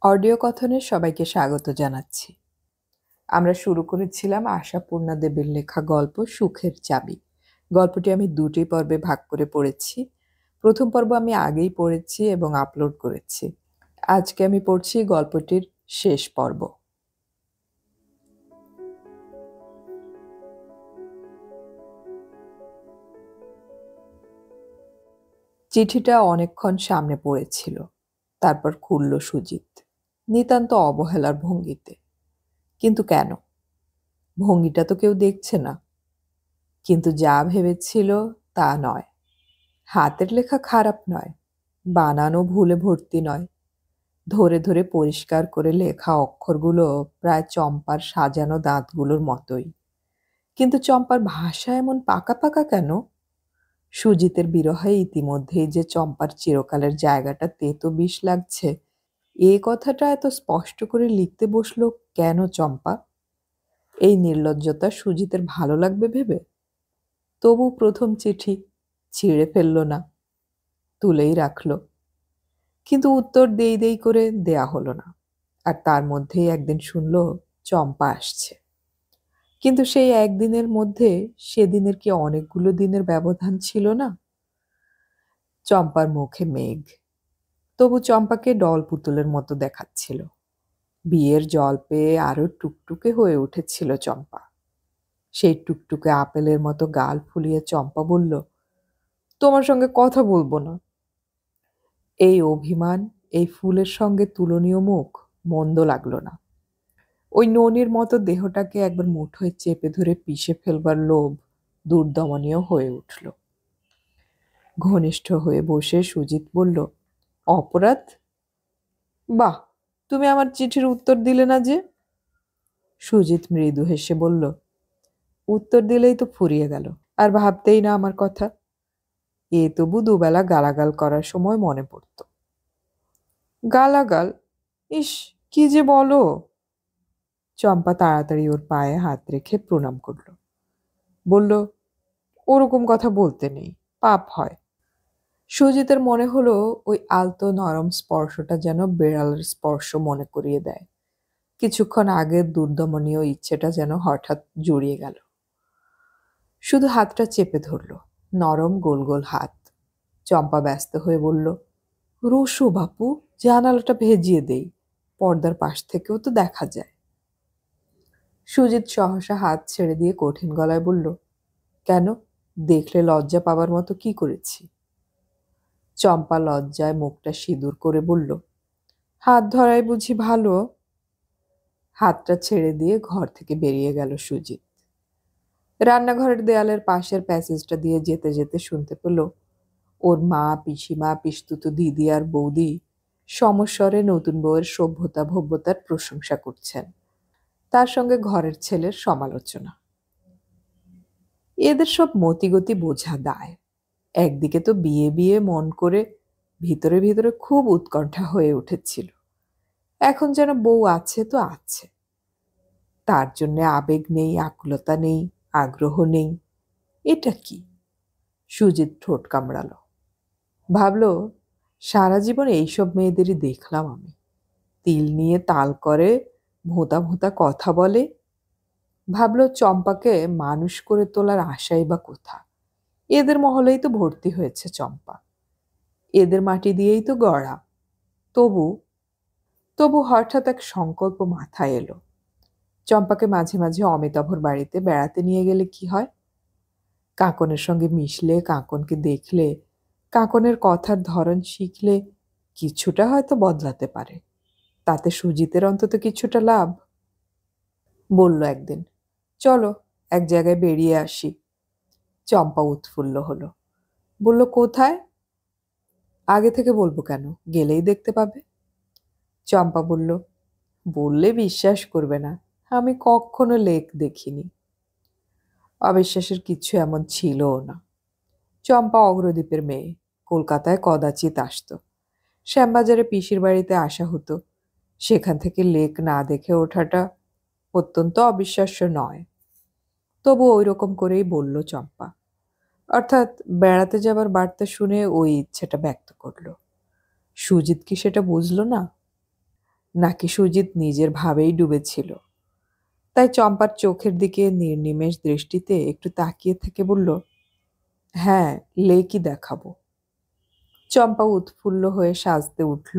Audio কথনে সবাইকে স্বাগত জানাচ্ছি। আমরা শুরু করেছিলাম আশাপূর্ণা দেবের লেখা গল্প সুখের চাবি। গল্পটি আমি দুটি পর্বে ভাগ করে পড়েছি। প্রথম পর্ব আমি আগেই পড়েছি এবং আপলোড করেছি। আজকে আমি পড়ছি গল্পটির শেষ পর্ব। চিঠিটা অনেকক্ষণ সামনে পড়েছিল, তারপর খুলল সুজিত, নিতান্ত অবহেলার ভঙ্গিতে। কিন্তু কেন? ভঙ্গিটা তো কেউ দেখছে না। কিন্তু যা ভেবেছিল তা নয়। হাতের লেখা খারাপ নয়, বানানো ভুলে ভর্তি নয়। ধরে ধরে পরিষ্কার করে লেখা অক্ষরগুলো প্রায় চম্পার সাজানো দাঁতগুলোর মতোই। কিন্তু চম্পার ভাষা এমন পাকা পাকা কেন? সুজিতের বিরহে ইতিমধ্যেই যে চম্পার চিরকালের জায়গাটা তেতো বিষ লাগছে, এ কথাটা এত স্পষ্ট করে লিখতে বসলো কেন চম্পা? এই নির্লজ্জতা সুজিতের ভালো লাগবে ভেবে? তবু প্রথম চিঠি ছিঁড়ে ফেলল না, তুলেই রাখলো। কিন্তু উত্তর দেই দেই করে দেয়া হলো না। আর তার মধ্যেই একদিন শুনল চম্পা আসছে। কিন্তু সেই একদিনের মধ্যে সেদিনের কি অনেকগুলো দিনের ব্যবধান ছিল না? চম্পার মুখে মেঘ, তবু চম্পাকে ডল পুতুলের মতো দেখাচ্ছিল। বিয়ের জল পেয়ে আরো টুকটুকে হয়ে উঠেছিল চম্পা। সেই টুকটুকে আপেলের মতো গাল ফুলিয়ে চম্পা বলল, তোমার সঙ্গে কথা বলবো না। এই অভিমান, এই ফুলের সঙ্গে তুলনীয় মুখ মন্দ লাগলো না। ওই ননির মতো দেহটাকে একবার মুঠোয় চেপে ধরে পিষে ফেলবার লোভ দুর্দমনীয় হয়ে উঠল। ঘনিষ্ঠ হয়ে বসে সুজিত বলল, অপরাধ? বাহ, তুমি আমার চিঠির উত্তর দিলে না যে? সুজিত মৃদু হেসে বলল, উত্তর দিলেই তো ফুরিয়ে গেল, আর ভাবতেই না আমার কথা। এ তবু দুবেলা গালাগাল করার সময় মনে পড়ত। গালাগাল? ইস, কি যে বলো! চম্পা তাড়াতাড়ি ওর পায়ে হাত রেখে প্রণাম করল। বলল, ওরকম কথা বলতে নেই, পাপ হয়। সুজিতের মনে হলো ওই আলতো নরম স্পর্শটা যেন বেড়ালের স্পর্শ মনে করিয়ে দেয়। কিছুক্ষণ আগের দুর্দমনীয় ইচ্ছেটা যেন হঠাৎ জড়িয়ে গেল। শুধু হাতটা চেপে ধরল, নরম গোল গোল হাত। চম্পা ব্যস্ত হয়ে বলল, রসু বাপু, জানালাটা ভেজিয়ে দেই, পর্দার পাশ থেকেও তো দেখা যায়। সুজিত সহসা হাত ছেড়ে দিয়ে কঠিন গলায় বলল, কেন? দেখলে লজ্জা পাবার মতো কি করেছি? চম্পা লজ্জায় মুখটা সিঁদুর করে বলল, হাত ধরাই বুঝি ভালো? হাতটা ছেড়ে দিয়ে ঘর থেকে বেরিয়ে গেল সুজিত। রান্নাঘরের দেয়ালের পাশের প্যাসেজটা দিয়ে যেতে যেতে শুনতে পেল ওর মা, পিসিমা, পিসতুতো দিদি আর বৌদি সমস্বরে নতুন বউয়ের সভ্যতা ভব্যতার প্রশংসা করছেন, তার সঙ্গে ঘরের ছেলের সমালোচনা। এদের সব মতিগতি বোঝা দায়। একদিকে তো বিয়ে বিয়ে মন করে ভিতরে ভিতরে খুব উৎকণ্ঠা হয়ে উঠেছিল। এখন যেন বউ আছে তো আছে, তার জন্য আবেগ নেই, আকুলতা নেই, আগ্রহ নেই। এটা কি? সুজিত ঠোঁট কামড়াল। ভাবল, সারা জীবন এইসব মেয়েদেরই দেখলাম আমি। তিল নিয়ে তাল করে, ভোঁতা ভোঁতা কথা বলে। ভাবল, চম্পাকে মানুষ করে তোলার আশাই বা কোথা? এদের মহলেই তো ভর্তি হয়েছে চম্পা, এদের মাটি দিয়েই তো গড়া। তবু তবু হঠাৎ এক সংকল্প মাথায় এলো। চম্পাকে মাঝে মাঝে অমিতাভর বাড়িতে বেড়াতে নিয়ে গেলে কি হয়? কাঁকনের সঙ্গে মিশলে, কাঁকনকে দেখলে, কাঁকনের কথার ধরন শিখলে কিছুটা হয়তো বদলাতে পারে। তাতে সুজিতের অন্তত কিছুটা লাভ। বলল একদিন, চলো এক জায়গায় বেরিয়ে আসি। চম্পা উৎফুল্ল হলো, বলল, কোথায়? আগে থেকে বলবো কেন, গেলেই দেখতে পাবে। চম্পা বলল, বললে বিশ্বাস করবে না, আমি কখনো লেক দেখিনি। অবিশ্বাসের কিছু এমন ছিলও না। চম্পা অগ্রদ্বীপের মেয়ে, কলকাতায় কদাচিৎ আসত। শ্যামবাজারে পিসির বাড়িতে আসা হতো। সেখান থেকে লেক না দেখে ওঠাটা অত্যন্ত অবিশ্বাস্য নয়। তবু ওই রকম করেই বলল চম্পা, অর্থাৎ বেড়াতে যাবার বার্তা শুনে ওই ইচ্ছেটা ব্যক্ত করল। সুজিত কি সেটা বুঝল না? নাকি সুজিত নিজের ভাবেই ডুবেছিল। তাই চম্পার চোখের দিকে নির্নিমেষ দৃষ্টিতে একটু তাকিয়ে থেকে বলল, হ্যাঁ, লেকই দেখাবো। চম্পা উৎফুল্ল হয়ে সাজতে উঠল,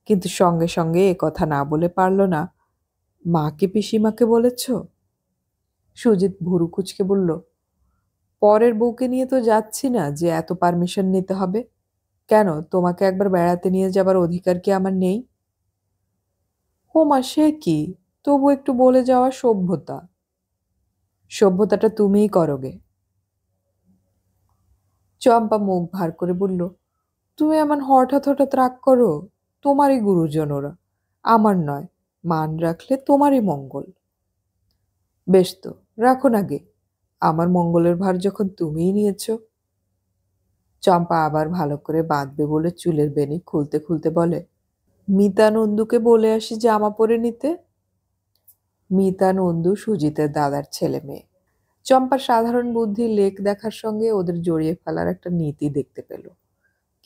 কিন্তু সঙ্গে সঙ্গে এ কথা না বলে পারল না, মাকে পিসিমাকে বলেছ? সুজিত ভুরু কুচকে বলল, পরের বউকে নিয়ে তো যাচ্ছি না যে এত পারমিশন নিতে হবে। কেন, তোমাকে একবার বেড়াতে নিয়ে যাবার অধিকার কি আমার নেই? ও মা, সে কি, তবু একটু বলে যাওয়া সভ্যতা। সভ্যতাটা তুমিই করোগে। চম্পা মুখ ভার করে বলল, তুমি এমন হঠাৎ হঠাৎ রাগ করো? তোমারই গুরুজন ওরা, আমার নয়। মান রাখলে তোমারই মঙ্গল। বেশ তো, রাখো না গে। আমার মঙ্গলের ভার যখন তুমিই নিয়েছ। চম্পা আবার ভালো করে বাঁধবে বলে চুলের বেনি খুলতে খুলতে বলে, মিতা নন্দুকে বলে আসি জামা পরে নিতে। মিতা নন্দু সুজিতের দাদার ছেলে মেয়ে। চম্পার সাধারণ বুদ্ধি লেক দেখার সঙ্গে ওদের জড়িয়ে ফেলার একটা নীতি দেখতে পেল,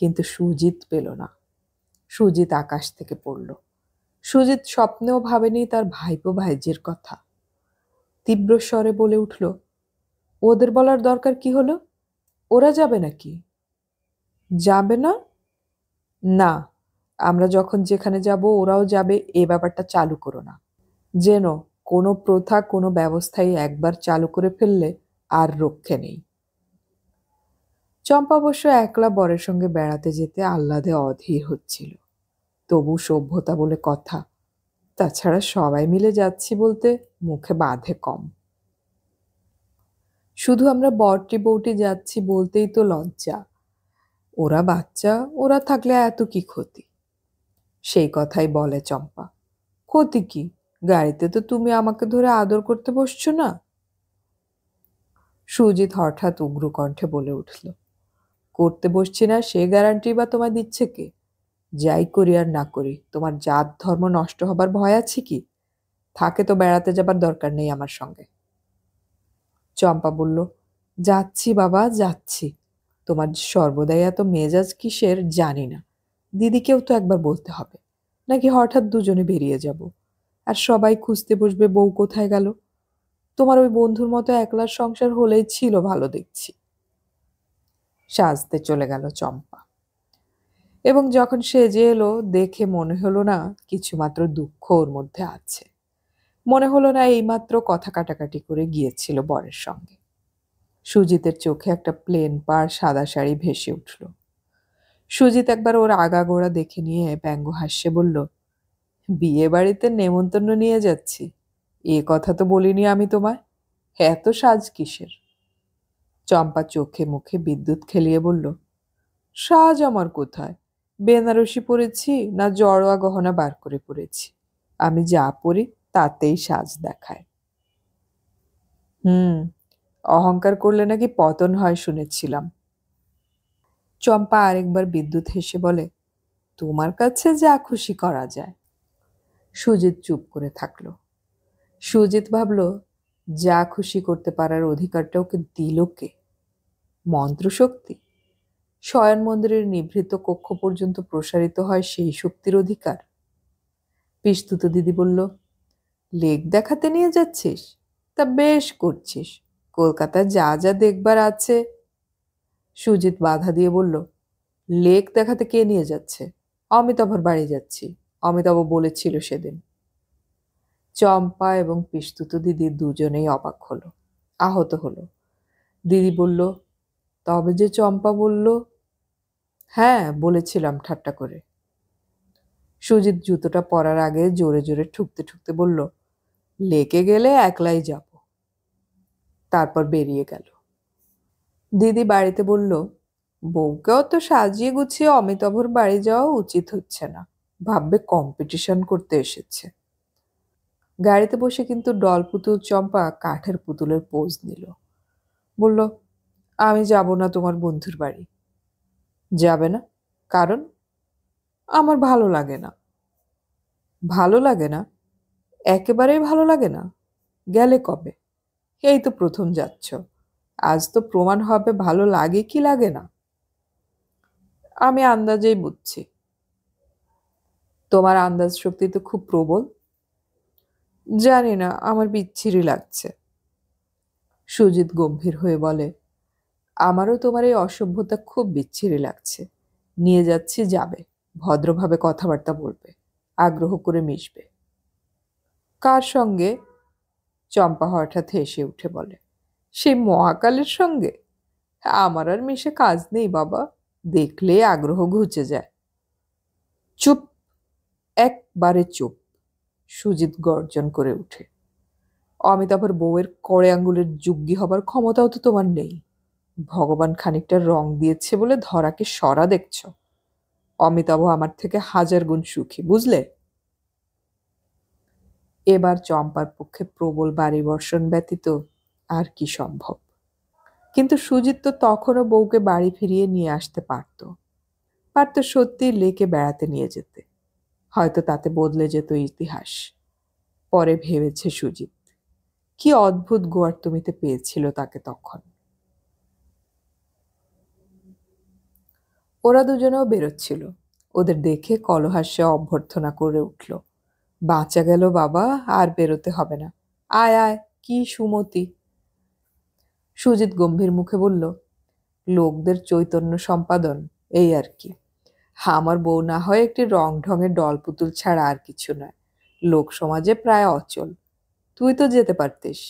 কিন্তু সুজিত পেল না। সুজিত আকাশ থেকে পড়ল। সুজিত স্বপ্নেও ভাবেনি তার ভাইপো ভাইজির কথা। তীব্র স্বরে বলে উঠল, ওদের বলার দরকার কি হলো? ওরা যাবে নাকি? যাবে না? না, আমরা যখন যেখানে যাব ওরাও যাবে, এ ব্যাপারটা চালু করো না। যেন কোনো প্রথা, কোনো ব্যবস্থাই একবার চালু করে ফেললে আর রক্ষে নেই। চম্পা অবশ্য একলা বরের সঙ্গে বেড়াতে যেতে আহ্লাদে অধীর হচ্ছিল। তবু সভ্যতা বলে কথা, তাছাড়া সবাই মিলে যাচ্ছি বলতে মুখে বাঁধে কম। শুধু আমরা বরটি বউটি যাচ্ছি বলতেই তো লজ্জা। ওরা বাচ্চা, ওরা থাকলে এত কি ক্ষতি? সেই কথাই বলে চম্পা। ক্ষতি কি? গাড়িতে তো তুমি আমাকে ধরে আদর করতে বসছো না। সুজিত হঠাৎ উগ্র কণ্ঠে বলে উঠল, করতে বসছি না সে গ্যারান্টি বা তোমায় দিচ্ছে কে? যাই করি আর না করি, তোমার জাত ধর্ম নষ্ট হবার ভয় আছে কি? থাকে তো বেড়াতে যাবার দরকার নেই আমার সঙ্গে। চম্পা বলল, যাচ্ছি বাবা, যাচ্ছি। তোমার সর্বদাই এত মেজাজ কিসের জানি না। দিদিকেও তো একবার বলতে হবে, নাকি হঠাৎ দুজনে বেরিয়ে যাব, আর সবাই খুঁজতে বসবে বউ কোথায় গেল। তোমার ওই বন্ধুর মতো একলার সংসার হলেই ছিল ভালো দেখছি। সাজতে চলে গেল চম্পা, এবং যখন সেজে এলো দেখে মনে হলো না কিছুমাত্র দুঃখ ওর মধ্যে আছে। মনে হলো না এইমাত্র কথা কাটাকাটি করে গিয়েছিল বরের সঙ্গে। সুজিতের চোখে একটা প্লেন পাড় সাদা শাড়ি ভেসে উঠল। সুজিত একবার ওর আগাগোড়া দেখে নিয়ে ব্যঙ্গ হাসে বলল, বিয়ে বাড়িতে নেমন্তন্ন নিয়ে যাচ্ছি, এ কথা তো বলিনি আমি তোমায়। এত সাজ কিসের? চম্পা চোখে মুখে বিদ্যুৎ খেলিয়ে বলল, সাজ আমার কোথায়? বেনারসি পরেছি না জড়োয়া গহনা বার করে পরেছি? আমি যা পরি তাতেই সাজ দেখায়। হুম, অহংকার করলে নাকি পতন হয় শুনেছিলাম। চম্পা আরেকবার বিদ্যুৎ হেসে বলে, তোমার কাছে যা খুশি করা যায়। সুজিত চুপ করে থাকলো। সুজিত ভাবল, যা খুশি করতে পারার অধিকারটা ওকে দিল কে? মন্ত্রশক্তি? শয়ন মন্দিরের নিভৃত কক্ষ পর্যন্ত প্রসারিত হয় সেই শক্তির অধিকার? পিস্তুত দিদি বলল, লেক দেখাতে নিয়ে যাচ্ছিস? তা বেশ করছিস, কলকাতায় যা যা দেখবার আছে। সুজিত বাধা দিয়ে বলল, লেক দেখাতে কে নিয়ে যাচ্ছে? অমিতাভর বাড়ি যাচ্ছি, অমিতাভ বলেছিল সেদিন। চম্পা এবং পিস্তুত দিদি দুজনেই অবাক হলো, আহত হলো। দিদি বলল, তবে যে চম্পা বলল। হ্যাঁ, বলেছিলাম ঠাট্টা করে। সুজিত জুতোটা পরার আগে জোরে জোরে ঠুকতে ঠুকতে বলল, লেকে গেলে একলাই যাব। তারপর বেরিয়ে গেল। দিদি বাড়িতে বলল, বউকেও তো সাজিয়ে গুছিয়ে অমিতাভর বাড়ি যাওয়া উচিত হচ্ছে না, ভাববে কম্পিটিশন করতে এসেছে। গাড়িতে বসে কিন্তু ডল পুতুল চম্পা কাঠের পুতুলের পোজ নিল। বলল, আমি যাব না তোমার বন্ধুর বাড়ি। যাবে না? কারণ? আমার ভালো লাগে না। ভালো লাগে না? একেবারেই ভালো লাগে না? গেলে কবে? এই তো প্রথম যাচ্ছ, আজ তো প্রমাণ হবে ভালো লাগে কি লাগে না। আমি আন্দাজেই বুঝছি। তোমার আন্দাজ শক্তি তো খুব প্রবল। জানি না, আমার বিচ্ছিরি লাগছে। সুজিত গম্ভীর হয়ে বলে, আমারও তোমার এই অসভ্যতা খুব বিচ্ছিরি লাগছে। নিয়ে যাচ্ছি, যাবে, ভদ্রভাবে কথাবার্তা বলবে, আগ্রহ করে মিশবে। কার সঙ্গে? চম্পা হঠাৎ হেসে উঠে বলে, সেই মহাকালের সঙ্গে। আমার আর মিশে কাজ নেই বাবা, দেখলে আগ্রহ ঘুচে যায়। চুপ, একবারে চুপ। সুজিত গর্জন করে উঠে, অমিতাভের বউয়ের কড়ে আঙ্গুলের যুগ্গি হবার ক্ষমতাও তো তোমার নেই। ভগবান খানিকটা রং দিয়েছে বলে ধরাকে সরা দেখছ। অমিতাভ আমার থেকে 1000 গুণ সুখী, বুঝলে? এবার চম্পার পক্ষে প্রবল বাড়ি বর্ষণ ব্যতীত আর কি সম্ভব। কিন্তু সুজিত তো তখনও বউকে বাড়ি ফিরিয়ে নিয়ে আসতে পারত সত্যি লেকে বেড়াতে নিয়ে যেতে। হয়তো তাতে বদলে যেত ইতিহাস। পরে ভেবেছে সুজিত, কি অদ্ভুত গোয়ার তুমিতে পেয়েছিল তাকে তখন। ওরা দুজনেও বেরোচ্ছিল। ওদের দেখে কলহাস্যে অভ্যর্থনা করে উঠল, বাঁচা গেল বাবা, আর বেরোতে হবে না। আয় আয়, কি সুমতি। সুজিত গম্ভীর মুখে বলল, লোকদের চৈতন্য সম্পাদন, এই আর কি। আমার বউ না হয় একটি রং ঢঙের ডল পুতুল ছাড়া আর কিছু নয়, লোক সমাজে প্রায় অচল। তুই তো যেতে পারতিস।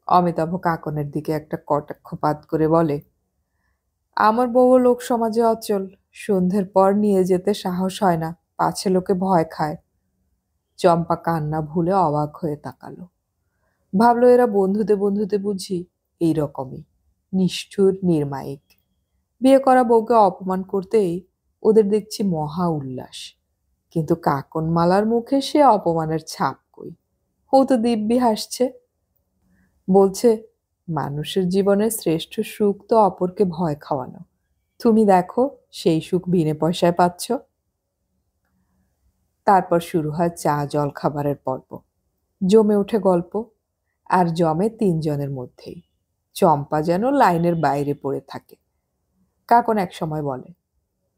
অমিতাভ কাকনের দিকে একটা কটাক্ষপাত করে বলে, আমার বউ লোক সমাজে অচল। সন্ধ্যের পর নিয়ে যেতে সাহস হয় না, পাছে লোকে ভয় খায়। চম্পা কান্না ভুলে অবাক হয়ে তাকালো। ভাবলো এরা বন্ধুতে বন্ধুতে বুঝি এইরকমই নিষ্ঠুর নির্মায়িক। বিয়ে করা বউকে অপমান করতেই ওদের দেখছি মহা উল্লাস। কিন্তু কাকনমালার মুখে সে অপমানের ছাপ কই। ও তো দিব্যি হাসছে, বলছে, মানুষের জীবনের শ্রেষ্ঠ সুখ তো অপরকে ভয় খাওয়ানো। তুমি দেখো, সেই সুখ বিনে পয়সায় পাচ্ছ। তারপর শুরু হয় চা জল খাবারের পর্ব। জমে ওঠে গল্প, আর জমে 3 জনের মধ্যেই। চম্পা যেন লাইনের বাইরে পড়ে থাকে। কাকন এক সময় বলে,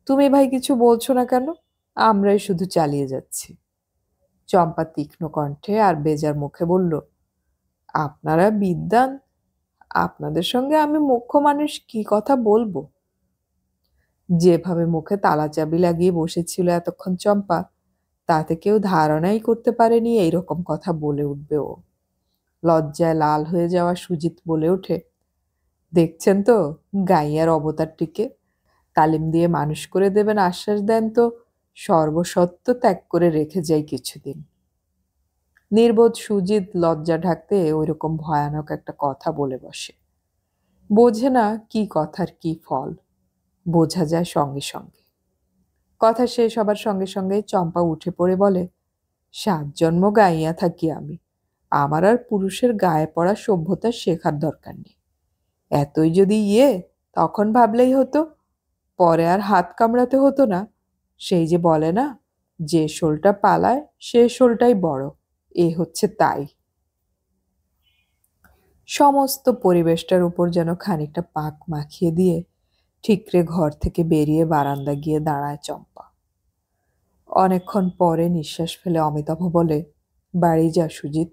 তুমি ভাই কিছু বলছো না কেন? আমরাই শুধু চালিয়ে যাচ্ছি। চম্পা তীক্ষ্ণ কণ্ঠে আর বেজার মুখে বলল, আপনারা বিদ্বান, আপনাদের সঙ্গে আমি মুখ্য মানুষ কি কথা বলবো। যেভাবে মুখে তালা চাবি লাগিয়ে বসেছিল এতক্ষণ চম্পা, তাতে কেউ ধারণাই করতে পারেনি এইরকম কথা বলে উঠবে ও। লজ্জায় লাল হয়ে যাওয়া সুজিত বলে ওঠে, দেখছেন তো গাইয়ার অবতারটিকে। তালিম দিয়ে মানুষ করে দেবেন আশ্বাস দেন তো সর্বসত্ব ত্যাগ করে রেখে যাই কিছুদিন। নির্বোধ সুজিত লজ্জা ঢাকতে ওইরকম ভয়ানক একটা কথা বলে বসে। বোঝে না কি কথার কি ফল, বোঝা যায় সঙ্গে সঙ্গে। কথা শেষ হবার সঙ্গে সঙ্গে চম্পা উঠে পড়ে বলে, 7 জন্ম গাইয়া থাকি আমি, আমার আর পুরুষের গায়ে পড়া সভ্যতা শেখার দরকার নেই। এতই যদি তখন ভাবলেই হতো, পরে আর হাত কামড়াতে হতো না। সেই যে বলে না, যে শোলটা পালায় সে শোলটাই বড়, এ হচ্ছে তাই। সমস্ত পরিবেশটার উপর যেন খানিকটা পাক মাখিয়ে দিয়ে ঠিকরে ঘর থেকে বেরিয়ে বারান্দা গিয়ে দাঁড়ায় চম্পা। অনেকক্ষণ পরে নিঃশ্বাস ফেলে অমিতাভ বলে, বাড়ি যা সুজিত।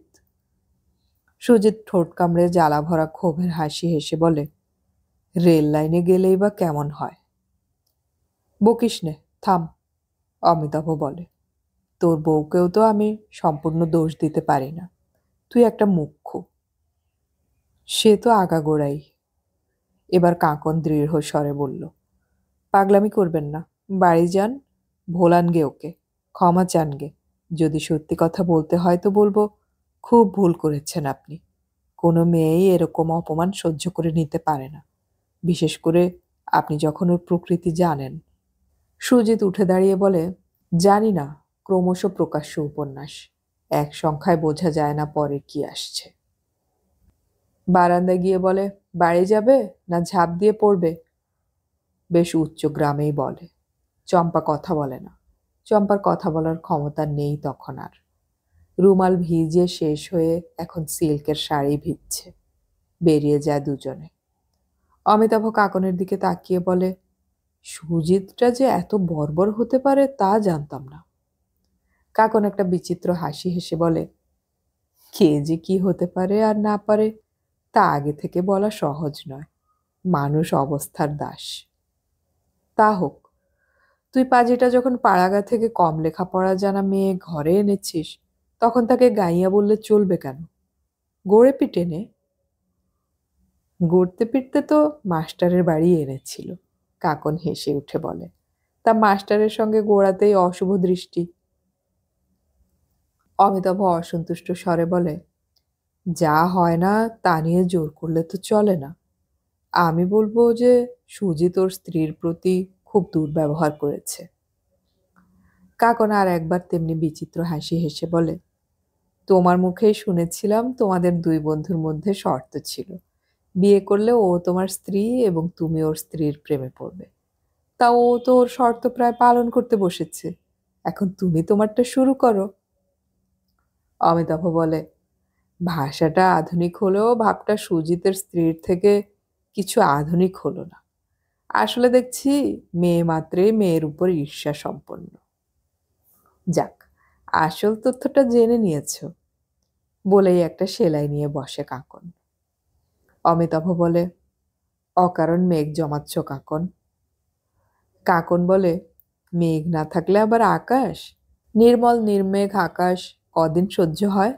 সুজিত ঠোঁট কামড়ে জ্বালা ভরা ক্ষোভের হাসি হেসে বলে, রেল লাইনে গেলেই বা কেমন হয়। বকিস নে, থাম। অমিতাভ বলে, তোর বউকেও তো আমি সম্পূর্ণ দোষ দিতে পারি না, তুই একটা মুখ্য। সে তো আগাগোড়াই। এবার কাঁকন দৃঢ় স্বরে বলল, পাগলামি করবেন না, বাড়ি যান, ভোলান গে ওকে, ক্ষমা চান গে। যদি সত্যি কথা বলতে হয় তো বলবো, খুব ভুল করেছেন আপনি। কোনো মেয়েই এরকম অপমান সহ্য করে নিতে পারে না, বিশেষ করে আপনি যখন ওর প্রকৃতি জানেন। সুজিত উঠে দাঁড়িয়ে বলে, জানি না, ক্রমশ প্রকাশ্য উপন্যাস, এক সংখ্যায় বোঝা যায় না পরে কি আসছে। বারান্দায় গিয়ে বলে, বাড়ি যাবে না ঝাঁপ দিয়ে পড়বে। বেশ উচ্চ গ্রামেই বলে। চম্পা কথা বলে না। চম্পার কথা বলার ক্ষমতা নেই তখন আর। রুমাল ভিজে শেষ হয়ে এখন সিল্কের শাড়ি ভিজছে। বেরিয়ে যায় দুজনে। অমিতাভ কাকনের দিকে তাকিয়ে বলে, সুজিতটা যে এত বর্বর হতে পারে তা জানতাম না। কাকন একটা বিচিত্র হাসি হেসে বলে, কে যে কি হতে পারে আর না পারে তা আগে থেকে বলা সহজ নয়। মানুষ অবস্থার দাস। তা হোক, তুই পাজিটা যখন পাড়াগা থেকে কম লেখাপড়া জানা মেয়ে ঘরে এনেছিস, তখন তাকে গাইয়া বললে চলবে কেন? গড়ে পিটে নে। গড়তে পিটতে তো মাস্টারের বাড়ি এনেছিল, কাকন হেসে উঠে বলে। তা মাস্টারের সঙ্গে গোড়াতেই অশুভ দৃষ্টি। অমিতাভ অসন্তুষ্ট স্বরে বলে, যা হয় না তা নিয়ে জোর করলে তো চলে না। আমি বলবো যে সুজিত ওর স্ত্রীর প্রতি খুব দুর্ব্যবহার করেছে। কাকন আর একবার তেমনি বিচিত্র হাসি হেসে বলে, তোমার মুখেই শুনেছিলাম তোমাদের দুই বন্ধুর মধ্যে শর্ত ছিল, বিয়ে করলে ও তোমার স্ত্রী এবং তুমি ওর স্ত্রীর প্রেমে পড়বে। তা ও তো ওর শর্ত প্রায় পালন করতে বসেছে। এখন তুমি তোমারটা শুরু করো। অমিতাভ বলে, ভাষাটা আধুনিক হলেও ভাবটা সুজিতের স্ত্রীর থেকে কিছু আধুনিক হলো না। আসলে দেখছি মেয়ে মাত্রই মেয়ের উপর ঈর্ষা সম্পন্ন। যাক, আসল তথ্যটা জেনে নিয়েছ, বলেই একটা সেলাই নিয়ে বসে কাকন। অমিতাভ বলে, অকারণ মেঘ জমাচ্ছ কাকন। কাকন বলে, মেঘ না থাকলে আবার আকাশ? নির্মল নির্মেঘ আকাশ কদিন সহ্য হয়?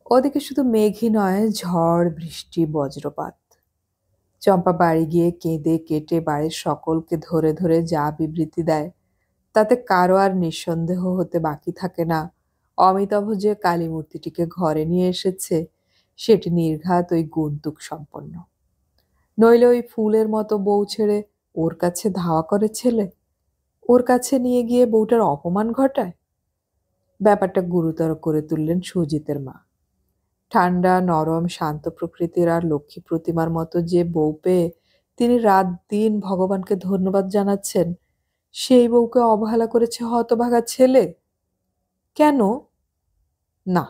ওদিকে শুধু মেঘই নয়, ঝড় বৃষ্টি বজ্রপাত। চম্পা বাড়ি গিয়ে কেঁদে কেটে বাড়ির সকলকে ধরে ধরে যা বিবৃতি দেয়, তাতে কারো আর নিঃসন্দেহ হতে বাকি থাকে না অমিতাভ যে কালী মূর্তিটিকে ঘরে নিয়ে এসেছে সেটি নির্ঘাত ওই গুন্তুক সম্পন্ন। নইলে ওই ফুলের মতো বউ ছেড়ে ওর কাছে ধাওয়া করে ছেলে, ওর কাছে নিয়ে গিয়ে বউটার অপমান ঘটায়। ব্যাপারটা গুরুতর করে তুললেন সুজিতের মা। ঠান্ডা নরম শান্ত প্রকৃতির আর লক্ষ্মী প্রতিমার মতো যে বউ পেয়ে তিনি রাত দিন ভগবানকে ধন্যবাদ জানাচ্ছেন, সেই বউকে অবহেলা করেছে হতভাগা ছেলে। কেন? না,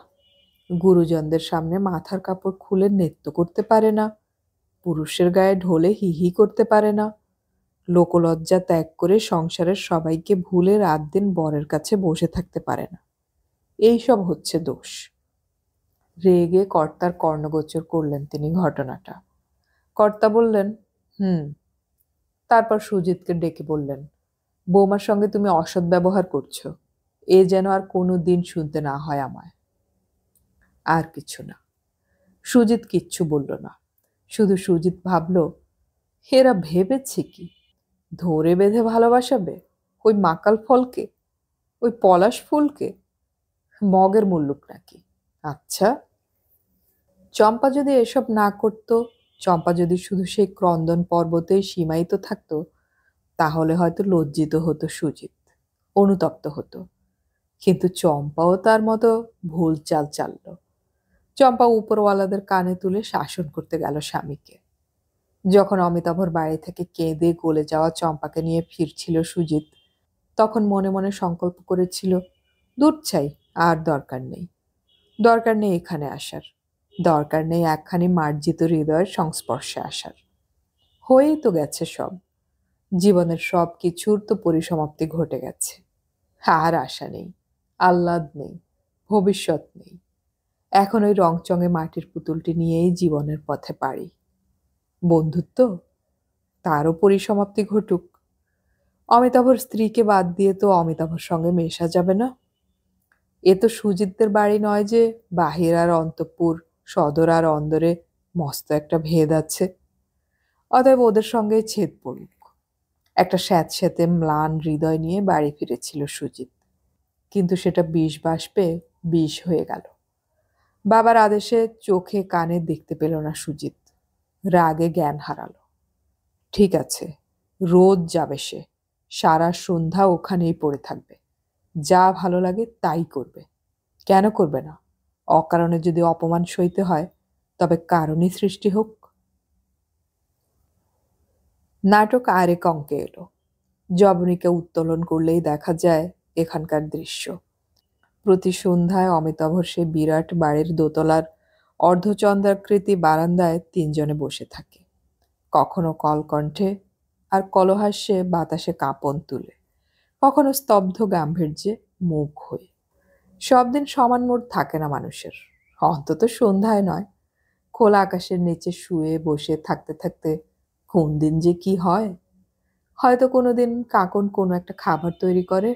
গুরুজনদের সামনে মাথার কাপড় খুলে নৃত্য করতে পারে না, পুরুষের গায়ে ঢোলে হি হি করতে পারে না, লোকলজ্জা ত্যাগ করে সংসারের সবাইকে ভুলে রাত দিন বরের কাছে বসে থাকতে পারে না। এইসব হচ্ছে দোষ। রেগে কর্তার কর্ণগোচর করলেন তিনি ঘটনাটা। কর্তা বললেন, হুম। তারপর সুজিতকে ডেকে বললেন, বৌমার সঙ্গে তুমি অসৎ ব্যবহার করছো, এ যেন আর কোনো দিন শুনতে না হয় আমায়। আর কিছু না। সুজিত কিচ্ছু বলল না। শুধু সুজিত ভাবল, এরা ভেবেছে কি? ধরে বেঁধে ভালোবাসাবে ওই মাকাল ফলকে, ওই পলাশ ফুলকে? মগের মুল্লুক নাকি? আচ্ছা, চম্পা যদি এসব না করত, চম্পা যদি শুধু সেই ক্রন্দন পর্বতেই সীমায়িত থাকতো, তাহলে হয়তো লজ্জিত হতো সুজিত, অনুতপ্ত হতো। কিন্তু চম্পাও তার মতো ভুল চাল চালল। চম্পা উপরওয়ালাদের কানে তুলে শাসন করতে গেল স্বামীকে। যখন অমিতাভর বাড়ি থেকে কেঁদে গলে যাওয়া চম্পাকে নিয়ে ফিরছিল সুজিত, তখন মনে মনে সংকল্প করেছিল, দূর চাই, আর দরকার নেই। দরকার নেই এখানে আসার, দরকার নেই একখানি মার্জিত হৃদয়ের সংস্পর্শে আসার। হয়েই তো গেছে সব। জীবনের সব কিছুর তো পরিসমাপ্তি ঘটে গেছে। আর আশা নেই, আহ্লাদ নেই, ভবিষ্যৎ নেই। এখন ওই রংচঙে মাটির পুতুলটি নিয়েই জীবনের পথে পাড়ি। বন্ধুত্ব, তারও পরিসমাপ্তি ঘটুক। অমিতাভর স্ত্রীকে বাদ দিয়ে তো অমিতাভর সঙ্গে মেশা যাবে না। এ তো সুজিতদের বাড়ি নয় যে বাহির আর অন্তঃপুর, সদর আর অন্দরে মস্ত একটা ভেদ আছে। অতএব ওদের সঙ্গে ছেদ পড়ুক। একটা স্যাঁতস্যাঁতে ম্লান হৃদয় নিয়ে বাড়ি ফিরেছিল সুজিত। কিন্তু সেটা বিষ বাষ্পে বিষ হয়ে গেল। বাবার আদেশে চোখে কানে দেখতে পেল না সুজিত। রাগে জ্ঞান হারালো। ঠিক আছে, রোজ যাবে সে, সারা সন্ধ্যা ওখানেই পড়ে থাকবে, যা ভালো লাগে তাই করবে। কেন করবে না? অকারণে যদি অপমান সইতে হয়, তবে কারণই সৃষ্টি হোক। নাটক আরেক অঙ্কে এলো। জবনিকা উত্তোলন করলেই দেখা যায় এখানকার দৃশ্য। প্রতি সন্ধ্যায় অমিতাভর সে বিরাট বাড়ির দোতলার অর্ধচন্দ্রাকৃতি বারান্দায় তিনজনে বসে থাকে। কখনো কলকণ্ঠে আর কলহাস্যে বাতাসে কাঁপন তুলে, কখনো স্তব্ধ গাম্ভীর্যে মুখ হয়ে। সব দিন সমান মুড থাকে না মানুষের, অন্তত সন্ধ্যায় নয়। খোলা আকাশের নিচে শুয়ে বসে থাকতে থাকতে কোন দিন যে কি হয়। হয়তো কোনোদিন কাকন কোনো একটা খাবার তৈরি করে,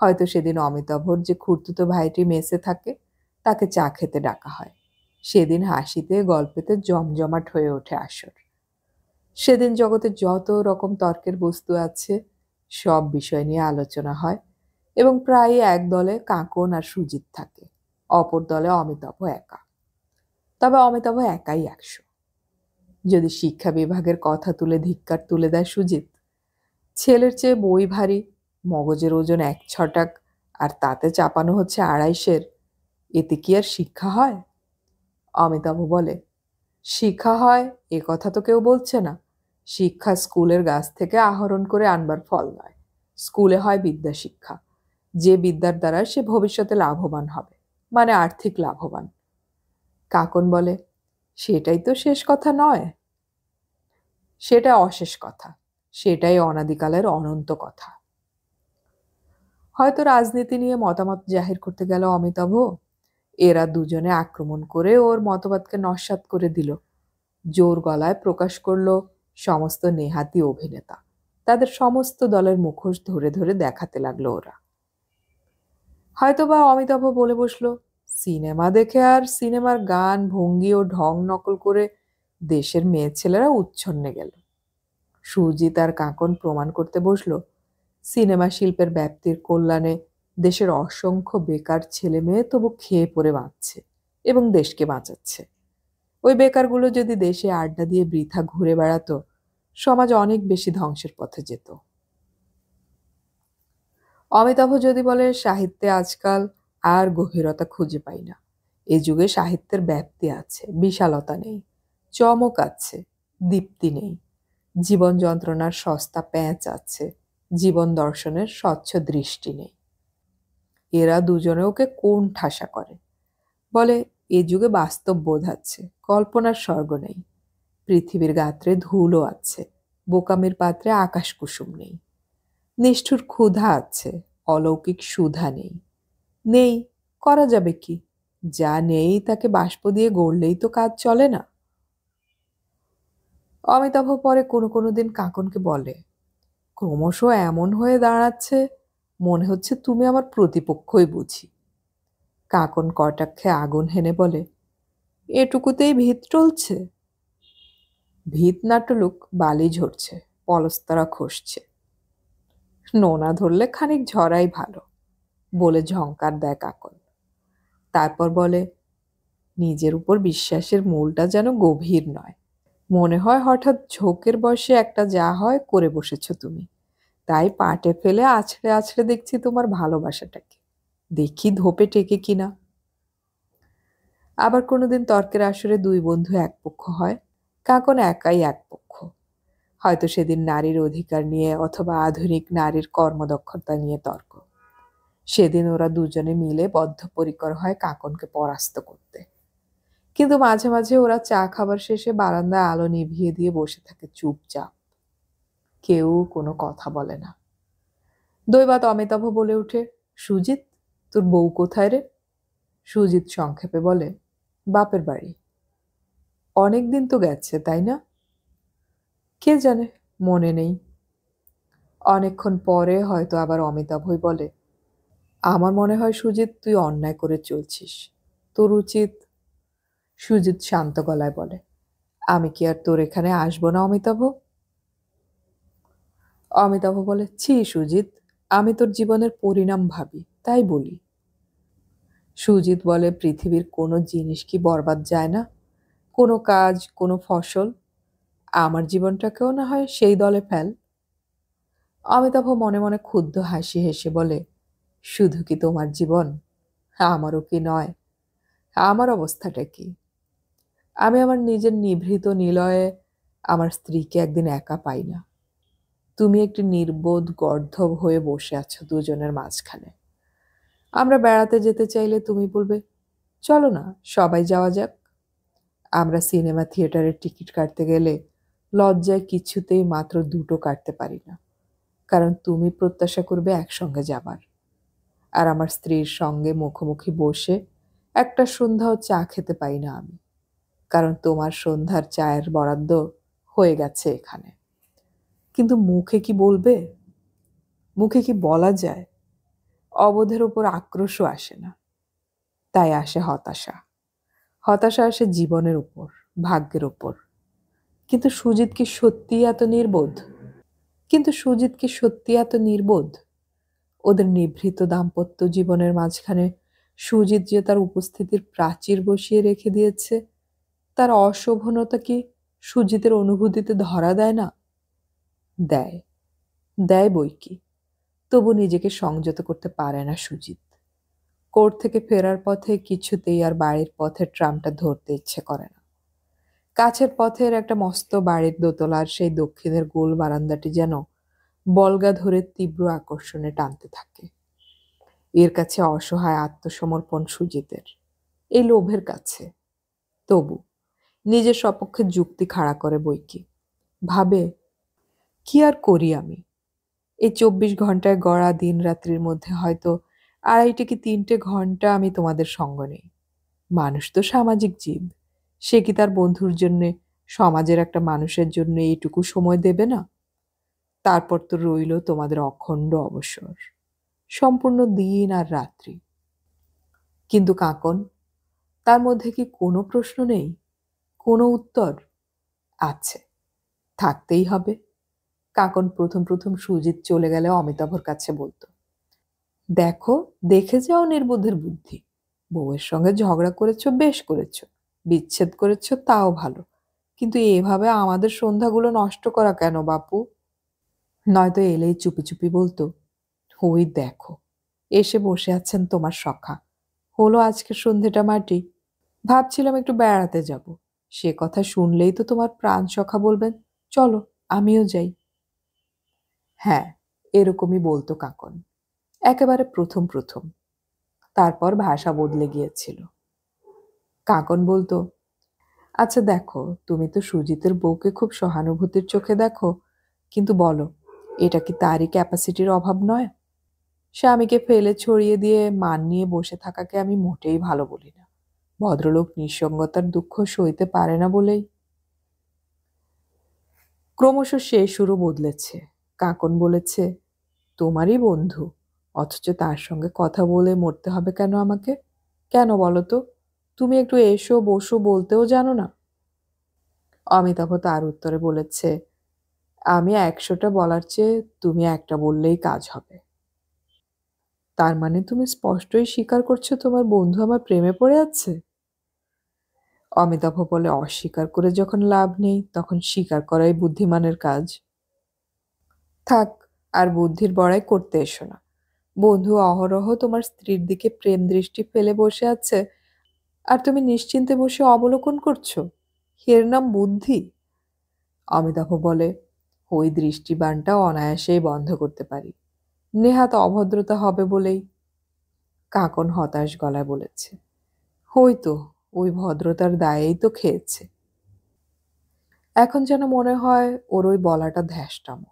হয়তো সেদিন অমিতাভর যে খুড়তুতো ভাইটি মেসে থাকে তাকে চা খেতে ডাকা হয়। সেদিন হাসিতে গল্পেতে জমজমাট হয়ে ওঠে আসর। সেদিন জগতে যত রকম তর্কের বস্তু আছে সব বিষয় নিয়ে আলোচনা হয়, এবং প্রায় এক দলে কাকন আর সুজিত থাকে, অপর দলে অমিতাভ একা। তবে অমিতাভ একাই 100। যদি শিক্ষা বিভাগের কথা তুলে ধিক্কার তুলে দেয় সুজিত, ছেলের চেয়ে বই ভারী, মগজের ওজন 1 ছটাক, আর তাতে চাপানো হচ্ছে 250-এর, এতে কি আর শিক্ষা হয়? অমিতাভ বলে, শিক্ষা হয় এ কথা তো কেউ বলছে না। শিক্ষা স্কুলের গাছ থেকে আহরণ করে আনবার ফল নয়। স্কুলে হয় বিদ্যা শিক্ষা, যে বিদ্যার দ্বারা সে ভবিষ্যতে লাভবান হবে, মানে আর্থিক লাভবান। কাকন বলে, সেটাই তো শেষ কথা নয়, সেটা অশেষ কথা, সেটাই অনাদিকালের অনন্ত কথা। হয়তো রাজনীতি নিয়ে মতামত জাহির করতে গেল অমিতাভ, এরা দুজনে আক্রমণ করে ওর মতবাদকে নস্যাৎ করে দিল। জোর গলায় প্রকাশ করল সমস্ত নেহাতি অভিনেতা, তাদের সমস্ত দলের মুখোশ ধরে ধরে দেখাতে লাগলো ওরা। হয়তোবা অমিতাভ বলে বসলো, সিনেমা দেখে আর সিনেমার গান ভঙ্গি ও ঢং নকল করে দেশের মেয়ে ছেলেরা উচ্ছন্নে গেল। সুজিত আর কাকন প্রমাণ করতে বসলো, সিনেমা শিল্পের ব্যাপ্তির কল্যাণে দেশের অসংখ্য বেকার ছেলে মেয়ে তবু খেয়ে পড়ে বাঁচছে এবং দেশকে বাঁচাচ্ছে। ওই বেকারগুলো যদি দেশে আড্ডা দিয়ে বৃথা ঘুরে বেড়াতো, সমাজ অনেক বেশি ধ্বংসের পথে যেত। অমিতাভ যদি বলে, সাহিত্যে আজকাল আর গভীরতা খুঁজে পাই না। এ যুগে সাহিত্যের ব্যাপ্তি আছে, বিশালতা নেই, চমক আছে, দীপ্তি নেই। জীবন যন্ত্রণার সস্তা প্যাঁচ আছে, জীবন দর্শনের স্বচ্ছ দৃষ্টি নেই। এরা দুজনে ওকে কোণ ঠাসা করে, বলে, এ যুগে বাস্তব বোধ আছে, কল্পনার স্বর্গ নেই। পৃথিবীর গাত্রে ধুলো আছে, বোকামির পাত্রে আকাশ কুসুম নেই। নিষ্ঠুর ক্ষুধা আছে, অলৌকিক সুধা নেই। নেই, করা যাবে কি? যা নেই তাকে বাষ্প দিয়ে গড়লেই তো কাজ চলে না। অমিতাভ পরে কোনো কোনো দিন কাকনকে বলে, ক্রমশ এমন হয়ে দাঁড়াচ্ছে মনে হচ্ছে তুমি আমার প্রতিপক্ষই বুঝি। কাকন কটাক্ষে আগুন হেনে বলে, এটুকুতেই ভিত টলছে? ভিত না টলুক, বালি ঝরছে, পলস্তরা খসছে। নোনা ধরলে খানিক ঝরাই ভালো, বলে ঝংকার দেয় কাকন। তারপর বলে, নিজের উপর বিশ্বাসের মূলটা যেন গভীর নয়। মনে হয় হঠাৎ ঝোঁকের বয়সে একটা যা হয় করে বসেছ তুমি, তাই পাটে ফেলে আছড়ে আছড়ে দেখছি তোমার ভালোবাসাটাকে, দেখি ধোপে টেকে কিনা। আবার কোনোদিন তর্কের আসরে দুই বন্ধু এক পক্ষ হয়, কাকন একাই এক পক্ষ। হয়তো সেদিন নারীর অধিকার নিয়ে অথবা আধুনিক নারীর কর্মদক্ষতা নিয়ে তর্ক। সেদিন ওরা দুজনে মিলে বদ্ধপরিকর হয় কাকনকে পরাস্ত করতে। কিন্তু মাঝে মাঝে ওরা চা খাবার শেষে বারান্দায় আলো নিভিয়ে দিয়ে বসে থাকে চুপচাপ, কেউ কোনো কথা বলে না। দৈবাত অমিতাভ বলে উঠে, সুজিত, তোর বউ কোথায় রে? সুজিত সংক্ষেপে বলে, বাপের বাড়ি। অনেক দিন তো গেছে, তাই না? কে জানে, মনে নেই। অনেকক্ষণ পরে হয়তো আবার অমিতাভই বলে, আমার মনে হয় সুজিত, তুই অন্যায় করে চলছিস, তোর উচিত। সুজিত শান্ত গলায় বলে, আমি কি আর তোর এখানে আসবো না অমিতাভ? অমিতাভ বলে, ছি সুজিত, আমি তোর জীবনের পরিণাম ভাবি, তাই বলি। সুজিত বলে, পৃথিবীর কোনো জিনিস কি বরবাদ যায় না? কোনো কাজ, কোনো ফসল? আমার জীবনটাকেও না হয় সেই দলে ফেল। অমিতাভ মনে মনে ক্ষুব্ধ হাসি হেসে বলে, শুধু কি তোমার জীবন, আমারও কি নয়? আমার অবস্থাটা কি? আমি আমার নিজের নিভৃত নিলয়ে আমার স্ত্রীকে একদিন একা পাই না। তুমি একটি নির্বোধ গর্দভ হয়ে বসে আছো দুজনের মাঝখানে। আমরা বেড়াতে যেতে চাইলে তুমি বলবে, চলো না সবাই যাওয়া যাক। আমরা সিনেমা থিয়েটারের টিকিট কাটতে গেলে লজ্জায় কিছুতেই মাত্র 2টো কাটতে পারি না। কারণ তুমি প্রত্যাশা করবে একসঙ্গে যাবার, আর আমার স্ত্রীর সঙ্গে মুখোমুখি বসে একটা সন্ধ্যাও চা খেতে পাই না আমি, কারণ তোমার সন্ধ্যার চায়ের বরাদ্দ হয়ে গেছে এখানে। কিন্তু মুখে কি বলবে? মুখে কি বলা যায়? অবোধের ওপর আক্রোশও আসে না, তাই আসে হতাশা। হতাশা আসে জীবনের উপর, ভাগ্যের উপর। কিন্তু সুজিত কি সত্যিই এত নির্বোধ? কিন্তু সুজিত কি সত্যি এত নির্বোধ? ওদের নিভৃত দাম্পত্য জীবনের মাঝখানে সুজিত যে তার উপস্থিতির প্রাচীর বসিয়ে রেখে দিয়েছে, তার অশোভনতা কি সুজিতের অনুভূতিতে ধরা দেয় না? দেয়, দেয় বই কি। তবু নিজেকে সংযত করতে পারে না সুজিত। কোর্ট থেকে ফেরার পথে কিছুতেই আর বাড়ির পথের ট্রামটা ধরতে ইচ্ছে করে না। কাছের পথের একটা মস্ত বাড়ির দোতলার সেই দক্ষিণের গোল বারান্দাটি যেন বলগা ধরে তীব্র আকর্ষণে টানতে থাকে। এর কাছে অসহায় আত্মসমর্পণ সুজিতের, এই লোভের কাছে। তবু নিজের সপক্ষে যুক্তি খাড়া করে বইকি। ভাবে, কি আর করি আমি? এই 24 ঘন্টায় গড়া দিন রাত্রির মধ্যে হয়তো 2.5 কি 3 ঘন্টা আমি তোমাদের সঙ্গ নেই। মানুষ তো সামাজিক জীব, সে কি তার বন্ধুর জন্যে, সমাজের একটা মানুষের জন্য এইটুকু সময় দেবে না? তারপর তো রইল তোমাদের অখণ্ড অবসর, সম্পূর্ণ দিন আর রাত্রি। কিন্তু কাঁকন, তার মধ্যে কি কোনো প্রশ্ন নেই, কোনো উত্তর? আছে, থাকতেই হবে। কাঁকন প্রথম প্রথম সুজিত চলে গেলে অমিতাভর কাছে বলতো, দেখো, দেখে যাও নির্বোধের বুদ্ধি। বউয়ের সঙ্গে ঝগড়া করেছো, বেশ করেছো। বিচ্ছেদ করেছো, তাও ভালো। কিন্তু এভাবে আমাদের সন্ধ্যাগুলো নষ্ট করা কেন বাপু? নয়তো এলেই চুপি চুপি বলতো, ওই দেখো, এসে বসে আছেন তোমার সখা। হলো আজকের সন্ধেটা মাটি। ভাবছিলাম একটু বেড়াতে যাব। সে কথা শুনলেই তো তোমার প্রাণ সখা বলবেন, চলো আমিও যাই। হ্যাঁ, এরকমই বলতো কাঁকন, একেবারে প্রথম প্রথম। তারপর ভাষা বদলে গিয়েছিল। কাঁকন বলতো, আচ্ছা দেখো, তুমি তো সুজিতের বউকে খুব সহানুভূতির চোখে দেখো, কিন্তু বলো, এটা কি তারই ক্যাপাসিটির অভাব নয়? স্বামীকে ফেলে ছড়িয়ে দিয়ে মান নিয়ে বসে থাকাকে আমি মোটেই ভালো বলি না। ভদ্রলোক নিঃসঙ্গতার দুঃখ সইতে পারে না বলেই। ক্রমশ সে সুরও বদলেছে। কাঁকন বলেছে, তোমারই বন্ধু, অথচ তার সঙ্গে কথা বলে মরতে হবে কেন আমাকে? কেন বলো তো? তুমি একটু এসো বসো বলতেও জানো না? অমিতাভ তার উত্তরে বলেছে, আমি 100টা বলার চেয়ে তুমি একটা বললেই কাজ হবে। তার মানে তুমি স্পষ্টই স্বীকার করছো তোমার বন্ধু আমার প্রেমে পড়ে আছে? অমিতাভ বলে, অস্বীকার করে যখন লাভ নেই, তখন স্বীকার করাই বুদ্ধিমানের কাজ। থাক, আর বুদ্ধির বড়াই করতে এসো না। বন্ধু অহরহ তোমার স্ত্রীর দিকে প্রেম দৃষ্টি ফেলে বসে আছে, আর তুমি নিশ্চিন্তে বসে অবলোকন করছো। এর নাম বুদ্ধি? অমিতাভ বলে, ওই দৃষ্টিবানটা অনায়াসেই বন্ধ করতে পারি, নেহাত অভদ্রতা হবে বলেই। কাঁকন হতাশ গলায় বলেছে, হয়তো ওই ভদ্রতার দায়েই তো খেয়েছে। এখন যেন মনে হয় ওর ওই বলাটা ধ্যাসটামো।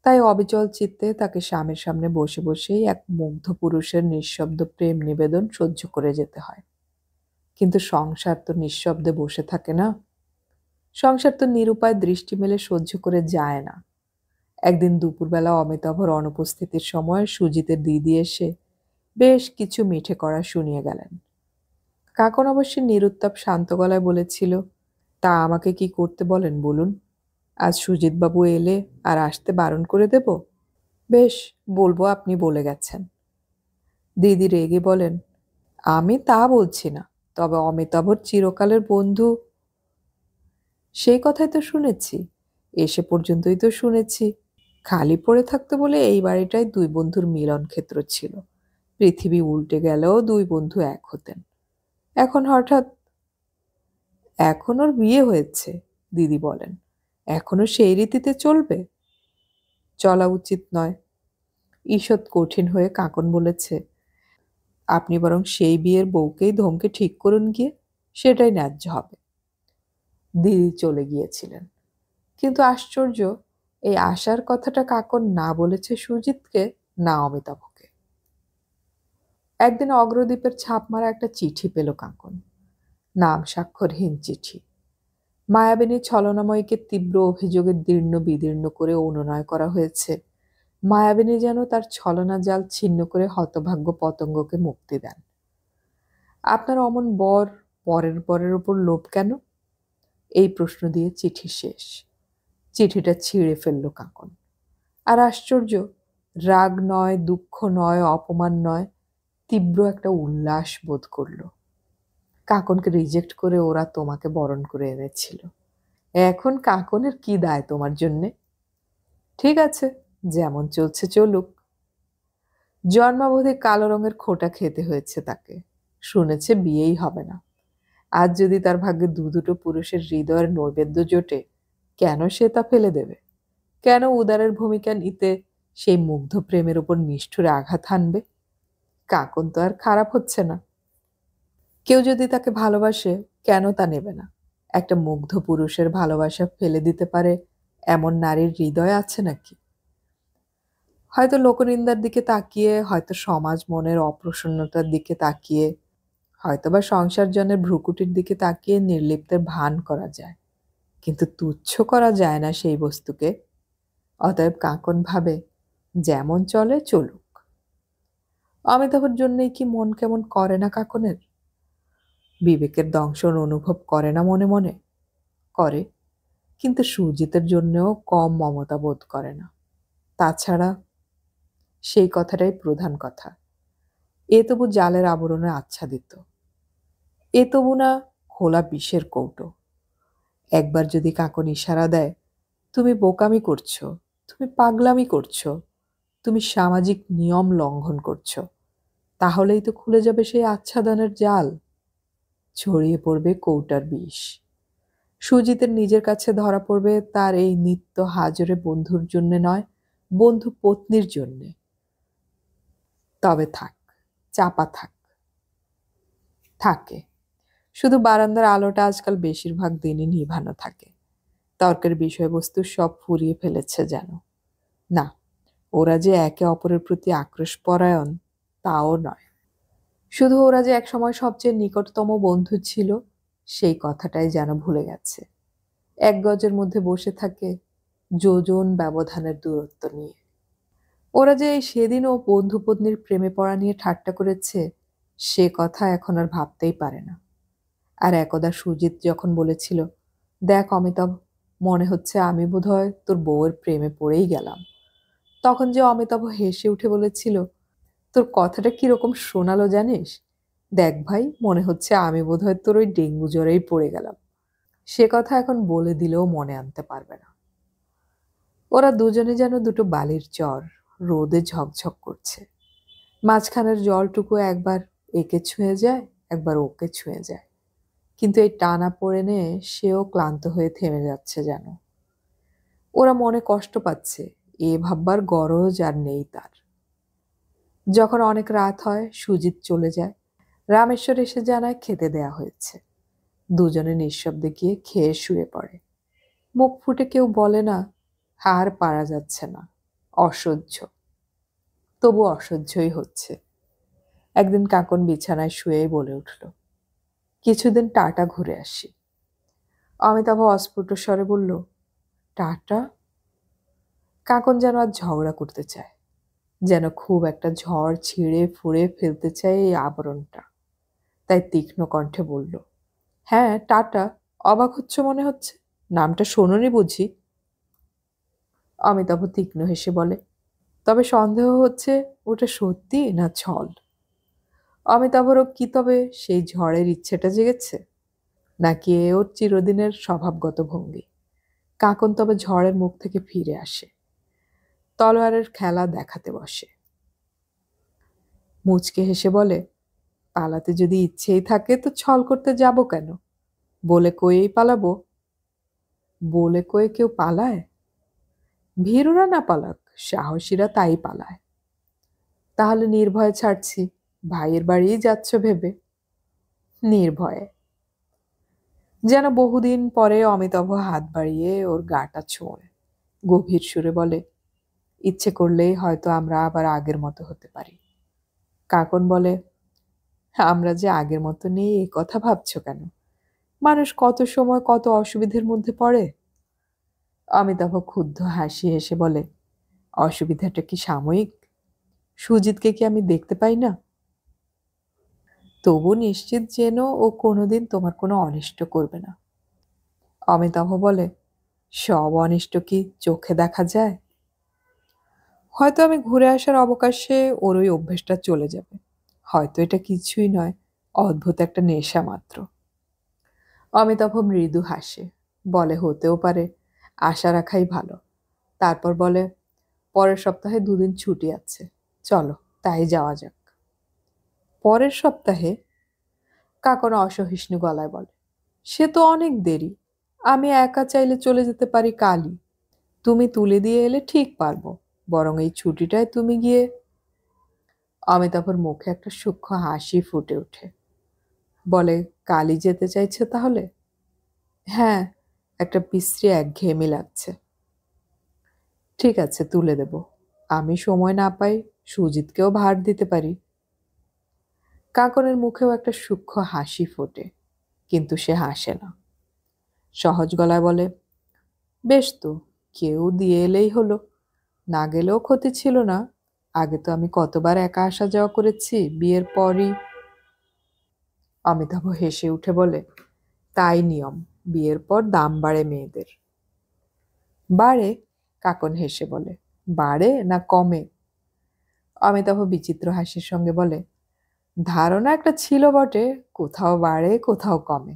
তাই অবিচল চিত্তে তাকে স্বামীর সামনে বসে বসেই এক মুগ্ধ পুরুষের নিঃশব্দ প্রেম নিবেদন সহ্য করে যেতে হয়। কিন্তু সংসার তো নিঃশব্দে বসে থাকে না। সংসার তো নিরুপায় দৃষ্টি মেলে সহ্য করে যায় না। একদিন দুপুরবেলা অমিতাভর অনুপস্থিতির সময় সুজিতের দিদি এসে বেশ কিছু মিঠে করা শুনিয়ে গেলেন। কাকন অবশ্য নিরুত্তাপ শান্ত গলায় বলেছিল, তা আমাকে কি করতে বলেন বলুন? আজ সুজিতবাবু এলে আর আসতে বারণ করে দেব? বেশ, বলবো আপনি বলে গেছেন। দিদি রেগে বলেন, আমি তা বলছি না, তবে অমিতাভর চিরকালের বন্ধু। সেই কথাই তো শুনেছি, এসে পর্যন্তই তো শুনেছি। খালি পড়ে থাকতো বলে এই বাড়িটায় দুই বন্ধুর মিলন ক্ষেত্র ছিল। পৃথিবী উল্টে গেলেও দুই বন্ধু এক হতেন। এখন হঠাৎ? এখন ওর বিয়ে হয়েছে, দিদি বলেন। এখনো সেই রীতিতে চলবে? চলা উচিত নয়। ঈষৎ কঠিন হয়ে কাঁকন বলেছে, আপনি বরং সেই বিয়ের বউকেই ধমকে ঠিক করুন গিয়ে, সেটাই ন্যায্য হবে। দিদি চলে গিয়েছিলেন। কিন্তু আশ্চর্য, এই আশার কথাটা কাকন না বলেছে সুজিতকে, না অমিতাভকে। একদিন অগ্রদ্বীপের ছাপ মারা একটা চিঠি পেল কাকন, নাম স্বাক্ষরহীন চিঠি। মায়াবিনী ছলনাময়ীকে তীব্র অভিযোগে দীর্ণ বিদীর্ণ করে অনুনয় করা হয়েছে মায়াবিনী যেন তার ছলনা জাল ছিন্ন করে হতভাগ্য পতঙ্গকে মুক্তি দেন। আপনার অমন বর, পরের বরের উপর লোভ কেন? এই প্রশ্ন দিয়ে চিঠি শেষ। চিঠিটা ছিঁড়ে ফেলল কাকন। আর আশ্চর্য, রাগ নয়, দুঃখ নয়, অপমান নয়, তীব্র একটা উল্লাস বোধ করল। কাকনকে রিজেক্ট করে ওরা তোমাকে বরণ করে এনেছিল, এখন কাকনের কি দায় তোমার জন্যে? ঠিক আছে, যেমন চলছে চলুক। জন্মাবধি কালো রঙের খোঁটা খেতে হয়েছে তাকে, শুনেছে বিয়েই হবে না। আজ যদি তার ভাগ্যে দুটো পুরুষের হৃদয়ের নৈবেদ্য জোটে, কেন সে তা ফেলে দেবে? কেন উদারের ভূমিকা নিতে সেই মুগ্ধ প্রেমের উপর নিষ্ঠুরে আঘাত হানবে? কাকন তো আর খারাপ হচ্ছে না। কেউ যদি তাকে ভালোবাসে, কেন তা নেবে না? একটা মুগ্ধ পুরুষের ভালোবাসা ফেলে দিতে পারে এমন নারীর হৃদয় আছে নাকি? হয়তো লোকনিন্দার দিকে তাকিয়ে, হয়তো সমাজ মনের অপ্রসন্নতার দিকে তাকিয়ে, হয়তোবা সংসার জনের ভ্রুকুটির দিকে তাকিয়ে নির্লিপ্তের ভান করা যায়, কিন্তু তুচ্ছ করা যায় না সেই বস্তুকে। অতএব কাকন ভাবে, যেমন চলে চলুক। অমিতাভের জন্যই কি মন কেমন করে না কাকনের? বিবেকের দংশন অনুভব করে না মনে মনে? করে, কিন্তু সুজিতের জন্যও কম মমতা বোধ করে না। তাছাড়া সেই কথাটাই প্রধান কথা। এ তবু জালের আবরণে আচ্ছাদিত, এ তবু না খোলা বিষের কৌটো। একবার যদি কাকন ইশারা দেয়, তুমি বোকামি করছো, তুমি পাগলামি করছো, তুমি সামাজিক নিয়ম লঙ্ঘন করছো, তাহলেই তো খুলে যাবে সেই আচ্ছাদনের জাল, ছড়িয়ে পড়বে কৌটার বিষ। সুজিতের নিজের কাছে ধরা পড়বে তার এই নিত্য হাজরে বন্ধুর জন্যে নয়, বন্ধু পত্নীর জন্যে। তবে থাক, চাপা থাক। থাকে, শুধু বারান্দার আলোটা আজকাল বেশিরভাগ দিনই নিভানো থাকে। তর্কের বিষয়বস্তু সব ফুরিয়ে ফেলেছে যেন। না, ওরা যে একে অপরের প্রতি আক্রোশপরায়ণ তাও নয়। শুধু ওরা যে একসময় সবচেয়ে নিকটতম বন্ধু ছিল, সেই কথাটাই যেন ভুলে গেছে। এক গজের মধ্যে বসে থাকে যোজন ব্যবধানের দূরত্ব নিয়ে। ওরা যে এই সেদিনও বন্ধু পত্নীর প্রেমে পড়া নিয়ে ঠাট্টা করেছে, সে কথা এখন আর ভাবতেই পারে না। আর একদা সুজিত যখন বলেছিল, দেখ অমিতাভ, মনে হচ্ছে আমি বোধহয় তোর বউয়ের প্রেমে পড়েই গেলাম, তখন যে অমিতাভ হেসে উঠে বলেছিল, তোর কথাটা কিরকম শোনালো জানিস? দেখ ভাই, মনে হচ্ছে আমি বোধহয় তোর ওই ডেঙ্গু জ্বরেই পড়ে গেলাম। সে কথা এখন বলে দিলেও মনে আনতে পারবে না। ওরা দুজনে যেন দুটো বালির চর, রোদে ঝকঝক করছে। মাঝখানের জলটুকু একবার একে ছুঁয়ে যায়, একবার ওকে ছুঁয়ে যায়, কিন্তু এই টানা পড়ে নিয়ে সেও ক্লান্ত হয়ে থেমে যাচ্ছে যেন। ওরা মনে কষ্ট পাচ্ছে, এ ভাববার গরজ আর নেই তার। যখন অনেক রাত হয়, সুজিত চলে যায়, রামেশ্বর এসে জানায় খেতে দেয়া হয়েছে। দুজনে নিঃশব্দে গিয়ে খেয়ে শুয়ে পড়ে। মুখ ফুটে কেউ বলে না, আর পারা যাচ্ছে না, অসহ্য। তবু অসহ্যই হচ্ছে। একদিন কাকন বিছানায় শুয়েই বলে উঠল, কিছুদিন টাটা ঘুরে আসি। অমিতাভ অস্ফুট স্বরে বলল, টাটা? কাকন যেন আজ ঝগড়া করতে চায়, যেন খুব একটা ঝড় ছিঁড়ে ফুঁড়ে ফেলতে চায় এই আবরণটা। তাই তীক্ষ্ণ কণ্ঠে বলল, হ্যাঁ টাটা। অবাক হচ্ছে মনে হচ্ছে, নামটা শোনোনি বুঝি? অমিতাভ তীক্ষ্ণ হেসে বলে, তবে সন্দেহ হচ্ছে ওটা সত্যি না ছল। অমিতাভরও কি তবে সেই ঝড়ের ইচ্ছেটা জেগেছে, নাকি এ ওর চিরদিনের স্বভাবগত ভঙ্গি? কাকন তবে ঝড়ের মুখ থেকে ফিরে আসে, তলোয়ারের খেলা দেখাতে বসে। মুচকে হেসে বলে, পালাতে যদি ইচ্ছেই থাকে তো ছল করতে যাব কেন? বলে কয়েই পালাবো? বলে কয়ে কেউ পালায়? ভীরুরা না পালাক, সাহসীরা তাই পালায়। তাহলে নির্ভয়ে ছাড়ছি, ভাইয়ের বাড়িই যাচ্ছ ভেবে। নির্ভয়ে। যেন বহুদিন পরে অমিতাভ হাত বাড়িয়ে ওর গাটা ছোঁয়, গভীর সুরে বলে, ইচ্ছে করলেই হয়তো আমরা আবার আগের মতো হতে পারি। কাকন বলে, আমরা যে আগের মতো নেই এ কথা ভাবছো কেন? মানুষ কত সময় কত অসুবিধার মধ্যে পড়ে। অমিতাভ ক্ষুব্ধ হাসি হেসে বলে, অসুবিধাটা কি সাময়িক? সুজিতকে কি আমি দেখতে পাই না? তবু নিশ্চিত যেন ও কোনোদিন তোমার কোনো অনিষ্ট করবে না। অমিতাভ বলে, সব অনিষ্ট কি চোখে দেখা যায়? হয়তো আমি ঘুরে আসার অবকাশে ওর ওই অভ্যেসটা চলে যাবে। হয়তো এটা কিছুই নয়, অদ্ভুত একটা নেশা মাত্র। অমিতাভ মৃদু হাসে, বলে, হতেও পারে, আশা রাখাই ভালো। তারপর বলে, পরের সপ্তাহে 2 দিন ছুটি আছে, চলো তাই যাওয়া যাক। পরের সপ্তাহে? কাকন অসহিষ্ণু গলায় বলে, সে তো অনেক দেরি। আমি একা চাইলে চলে যেতে পারি কালই। তুমি তুলে দিয়ে এলে ঠিক পারবো। বরং এই ছুটিটায় তুমি গিয়ে। অমিতাভর মুখে একটা সূক্ষ্ম হাসি ফুটে ওঠে, বলে, কালই যেতে চাইছে তাহলে? হ্যাঁ, একটা বিশ্রী একঘেয়েমি লাগছে। ঠিক আছে, তুলে দেব। আমি সময় না পাই, সুজিতকেও ভার দিতে পারি। কাকনের মুখেও একটা সূক্ষ্ম হাসি ফোটে, কিন্তু সে হাসে না। সহজ গলায় বলে, বেশ তো, কেউ দিয়ে এলেই হলো। না গেলেও ক্ষতি ছিল না। আগে তো আমি কতবার একা আসা যাওয়া করেছি বিয়ের পরই। অমিতাভ হেসে উঠে বলে, তাই নিয়ম, বিয়ের পর দাম বাড়ে মেয়েদের। বাড়ে? কাকন হেসে বলে, বাড়ে না কমে? অমিতাভ বিচিত্র হাসির সঙ্গে বলে, ধারণা একটা ছিল বটে, কোথাও বাড়ে কোথাও কমে,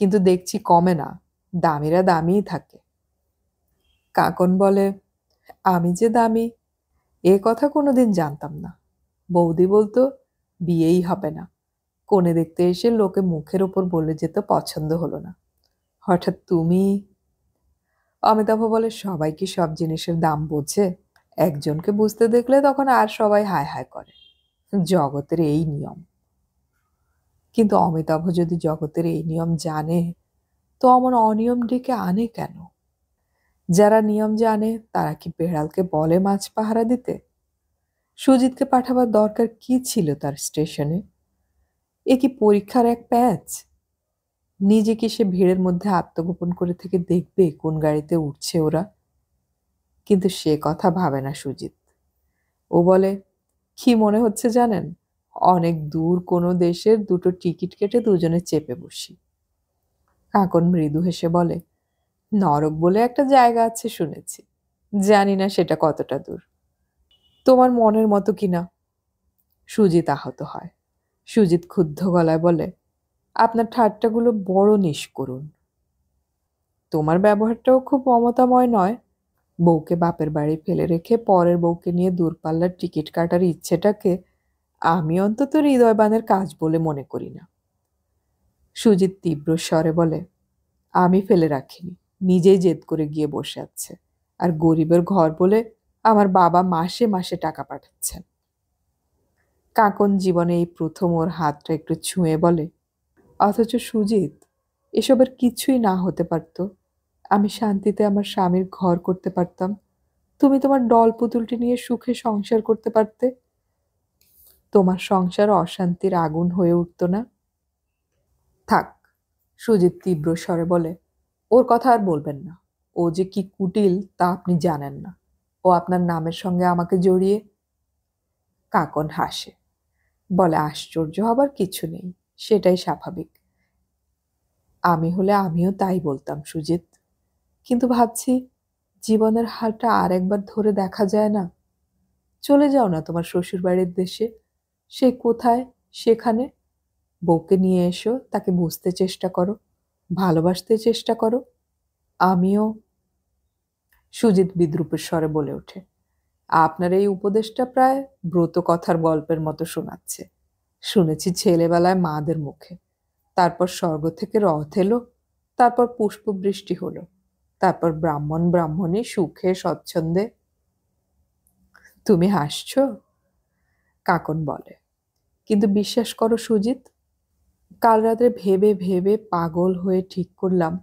কিন্তু দেখছি কমে না, দামিরা দামিই থাকে। কাকন বলে, আমি যে দামি এ কথা কোনোদিন জানতাম না। বৌদি বলতো বিয়েই হবে না, কনে দেখতে এসে লোকে মুখের ওপর বলে যেত পছন্দ হলো না। হঠাৎ তুমি। অমিতাভ বলে, সবাই কি সব জিনিসের দাম বোঝে? একজনকে বুঝতে দেখলে তখন আর সবাই হায় হায় করে। জগতের এই নিয়ম। কিন্তু অমিতাভ যদি জগতের এই নিয়ম জানে, তো অমন অনিয়ম ডেকে আনে কেন? যারা নিয়ম জানে তারা কি বেড়ালকে বলে মাছ পাহারা দিতে? সুজিতকে পাঠাবার দরকার কি ছিল তার স্টেশনে? এ কি পরীক্ষার এক প্যাচ? নিজে কি সে ভিড়ের মধ্যে আত্মগোপন করে থেকে দেখবে কোন গাড়িতে উঠছে ওরা? কিন্তু সে কথা ভাবে না সুজিত। ও বলে, কি মনে হচ্ছে জানেন? অনেক দূর কোনো দেশের 2টো টিকিট কেটে দুজনে চেপে বসি। কাকন মৃদু হেসে বলে, নরক বলে একটা জায়গা আছে শুনেছি, জানি না সেটা কতটা দূর। তোমার মনের মতো কিনা। সুজিত আহত হয়। সুজিত ক্ষুব্ধ গলায় বলে, আপনার ঠাট্টাগুলো বড় নিষ্করুণ। তোমার ব্যবহারটাও খুব মমতাময় নয়। বউকে বাপের বাড়ি ফেলে রেখে পরের বউকে নিয়ে দূরপাল্লার টিকিট কাটার ইচ্ছেটাকে আমি অন্তত হৃদয়বানের কাজ বলে মনে করি না। সুজিত তীব্র স্বরে বলে, আমি ফেলে রাখিনি, নিজেই জেদ করে গিয়ে বসে আছে। আর গরিবের ঘর বলে আমার বাবা মাসে মাসে টাকা পাঠাচ্ছেন। কাকন জীবনে এই প্রথম ওর হাতটা একটু ছুঁয়ে বলে, অথচ সুজিত, এসবের কিছুই না হতে পারতো। আমি শান্তিতে আমার স্বামীর ঘর করতে পারতাম। তুমি তোমার ডল পুতুলটি নিয়ে সুখে সংসার করতে পারতে। তোমার সংসার অশান্তির আগুন হয়ে উঠত না। থাক। সুজিত তীব্র স্বরে বলে, ওর কথা আর বলবেন না। ও যে কি কুটিল তা আপনি জানেন না। ও আপনার নামের সঙ্গে আমাকে জড়িয়ে। কাকন হাসে, বলে, আশ্চর্য হবার কিছু নেই, সেটাই স্বাভাবিক। আমি হলে আমিও তাই বলতাম সুজিত। কিন্তু ভাবছি, জীবনের হালটা আর একবার ধরে দেখা যায় না? চলে যাও না তোমার শ্বশুর বাড়ির দেশে। সে কোথায়, সেখানে বউকে নিয়ে এসো, তাকে বুঝতে চেষ্টা করো, ভালোবাসতে চেষ্টা করো। আমিও। সুজিত বিদ্রূপের স্বরে বলে ওঠে, আপনার এই উপদেশটা প্রায় ব্রত কথার গল্পের মতো শোনাচ্ছে। শুনেছি ছেলেবেলায় মাদের মুখে। তারপর স্বর্গ থেকে রথ এলো, তারপর পুষ্পবৃষ্টি হলো, তারপর ব্রাহ্মণ ব্রাহ্মণী সুখে স্বচ্ছন্দে। তুমি হাসছো? কাকন বলে, কিন্তু বিশ্বাস করো সুজিত, কাল রাতে ভেবে ভেবে পাগল হয়ে ঠিক করলাম,